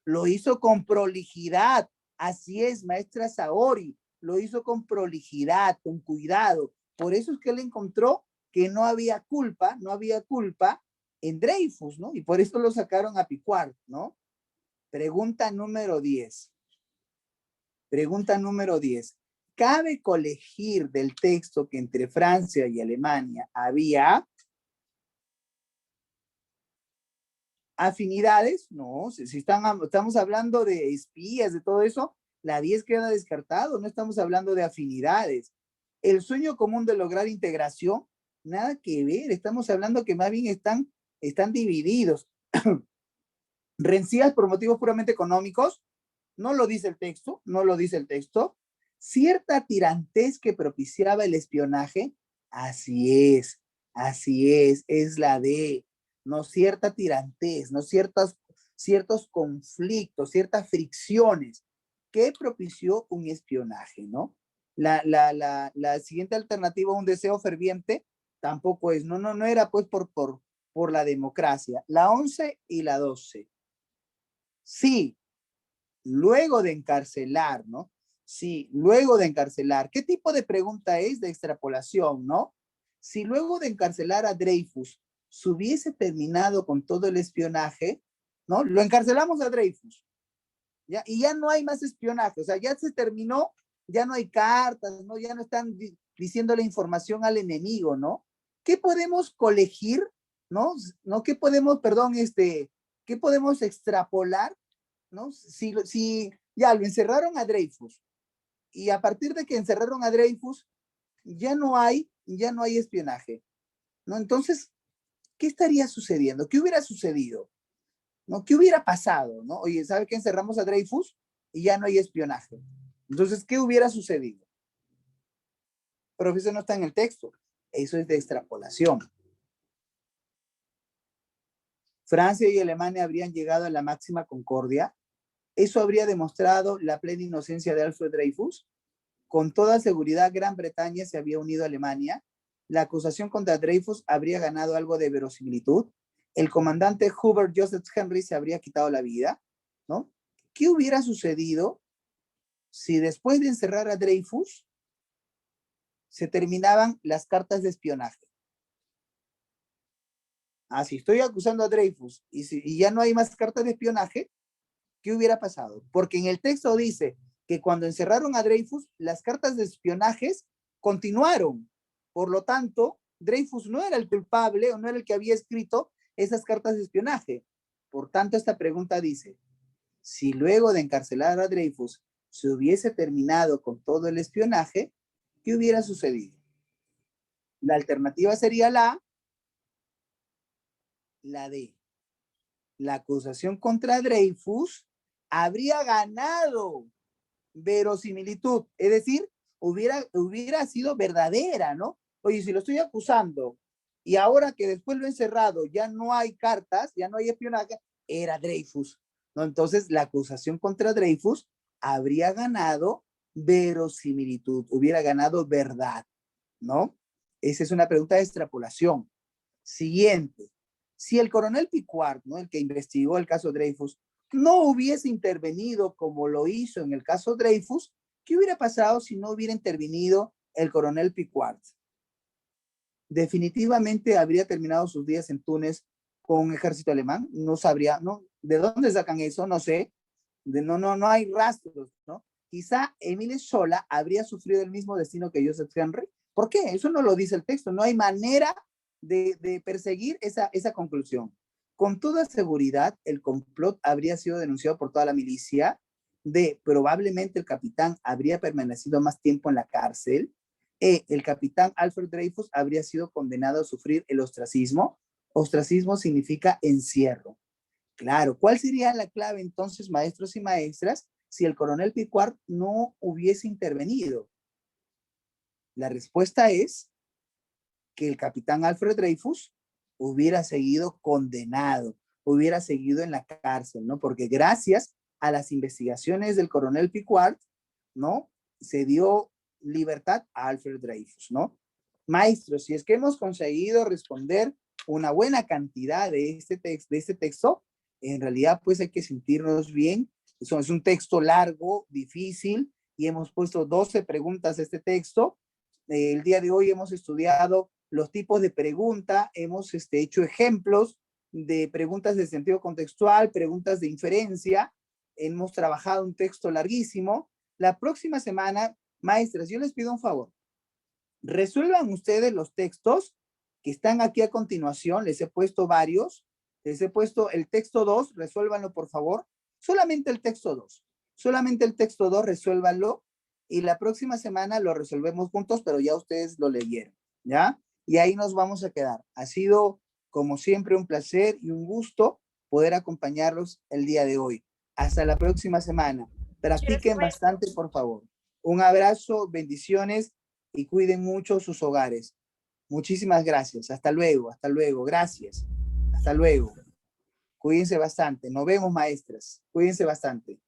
Lo hizo con prolijidad. Así es, maestra Saori. Lo hizo con prolijidad, con cuidado. Por eso es que él encontró que no había culpa en Dreyfus, ¿no? Y por eso lo sacaron a Picard, ¿no? Pregunta número 10. Pregunta número 10. ¿Cabe colegir del texto que entre Francia y Alemania había afinidades? No, si estamos hablando de espías, de todo eso, la 10 queda descartado, no estamos hablando de afinidades. El sueño común de lograr integración, nada que ver, estamos hablando que más bien están divididos. Rencillas por motivos puramente económicos, no lo dice el texto, no lo dice el texto. Cierta tirantez que propiciaba el espionaje, así es la D, no cierta tirantez, no ciertos conflictos, ciertas fricciones que propició un espionaje, ¿no? La siguiente alternativa, un deseo ferviente, tampoco es, no era pues por la democracia. La 11 y la 12. Sí, luego de encarcelar, ¿no? Sí, luego de encarcelar. ¿Qué tipo de pregunta es de extrapolación, no? Si luego de encarcelar a Dreyfus se hubiese terminado con todo el espionaje, ¿no? Lo encarcelamos a Dreyfus, ¿ya? Y ya no hay más espionaje, o sea, ya se terminó, ya no hay cartas, ¿no? Ya no están diciendo la información al enemigo, ¿no? ¿Qué podemos colegir, no? ¿Qué podemos, qué podemos extrapolar, ¿no? Si ya lo encerraron a Dreyfus y a partir de que encerraron a Dreyfus ya no hay espionaje, ¿no? Entonces, ¿qué estaría sucediendo? ¿Qué hubiera sucedido? ¿No? ¿Qué hubiera pasado? ¿No? Oye, ¿sabe que encerramos a Dreyfus y ya no hay espionaje? Entonces, ¿qué hubiera sucedido? Pero eso no está en el texto. Eso es de extrapolación. Francia y Alemania habrían llegado a la máxima concordia. ¿Eso habría demostrado la plena inocencia de Alfred Dreyfus? Con toda seguridad, Gran Bretaña se había unido a Alemania. La acusación contra Dreyfus habría ganado algo de verosimilitud. El comandante Hubert Joseph Henry se habría quitado la vida, ¿no? ¿Qué hubiera sucedido si después de encerrar a Dreyfus se terminaban las cartas de espionaje? Si estoy acusando a Dreyfus y ya no hay más cartas de espionaje, ¿qué hubiera pasado? Porque en el texto dice que cuando encerraron a Dreyfus, las cartas de espionajes continuaron. Por lo tanto, Dreyfus no era el culpable o no era el que había escrito esas cartas de espionaje. Por tanto, esta pregunta dice, si luego de encarcelar a Dreyfus se hubiese terminado con todo el espionaje, ¿qué hubiera sucedido? La alternativa sería la D. La acusación contra Dreyfus habría ganado verosimilitud, es decir, hubiera sido verdadera, ¿no? Oye, si lo estoy acusando y ahora que después lo he encerrado ya no hay cartas, ya no hay espionaje, era Dreyfus, ¿no? Entonces la acusación contra Dreyfus habría ganado verosimilitud, hubiera ganado verdad, ¿no? Esa es una pregunta de extrapolación. Siguiente. Si el coronel Picquart, ¿no? El que investigó el caso Dreyfus, no hubiese intervenido como lo hizo en el caso Dreyfus, ¿qué hubiera pasado si no hubiera intervenido el coronel Picquart? Definitivamente habría terminado sus días en Túnez con un ejército alemán, no sabría, ¿no? ¿De dónde sacan eso? No sé, no hay rastros, ¿no? Quizá Émile Zola habría sufrido el mismo destino que Joseph Henry. ¿Por qué? Eso no lo dice el texto, no hay manera de perseguir esa conclusión. Con toda seguridad, el complot habría sido denunciado por toda la milicia. Probablemente el capitán habría permanecido más tiempo en la cárcel. El capitán Alfred Dreyfus habría sido condenado a sufrir el ostracismo. Ostracismo significa encierro. Claro, ¿cuál sería la clave entonces, maestros y maestras, si el coronel Picquart no hubiese intervenido? La respuesta es que el capitán Alfred Dreyfus hubiera seguido condenado, hubiera seguido en la cárcel, ¿no? Porque gracias a las investigaciones del coronel Picquart, ¿no? Se dio libertad a Alfred Dreyfus, ¿no? Maestros, si es que hemos conseguido responder una buena cantidad de este texto, en realidad pues hay que sentirnos bien. Eso es un texto largo, difícil, y hemos puesto 12 preguntas a este texto. El día de hoy hemos estudiado los tipos de pregunta, hemos hecho ejemplos de preguntas de sentido contextual, preguntas de inferencia, hemos trabajado un texto larguísimo. La próxima semana, maestras, yo les pido un favor. Resuelvan ustedes los textos que están aquí a continuación. Les he puesto varios. Les he puesto el texto 2, resuélvanlo por favor. Solamente el texto 2. Solamente el texto 2, resuélvanlo. Y la próxima semana lo resolvemos juntos, pero ya ustedes lo leyeron, ¿ya? Y ahí nos vamos a quedar. Ha sido, como siempre, un placer y un gusto poder acompañarlos el día de hoy. Hasta la próxima semana. Practiquen bastante, por favor. Un abrazo, bendiciones y cuiden mucho sus hogares. Muchísimas gracias. Hasta luego, hasta luego. Gracias. Hasta luego. Cuídense bastante. Nos vemos, maestras. Cuídense bastante.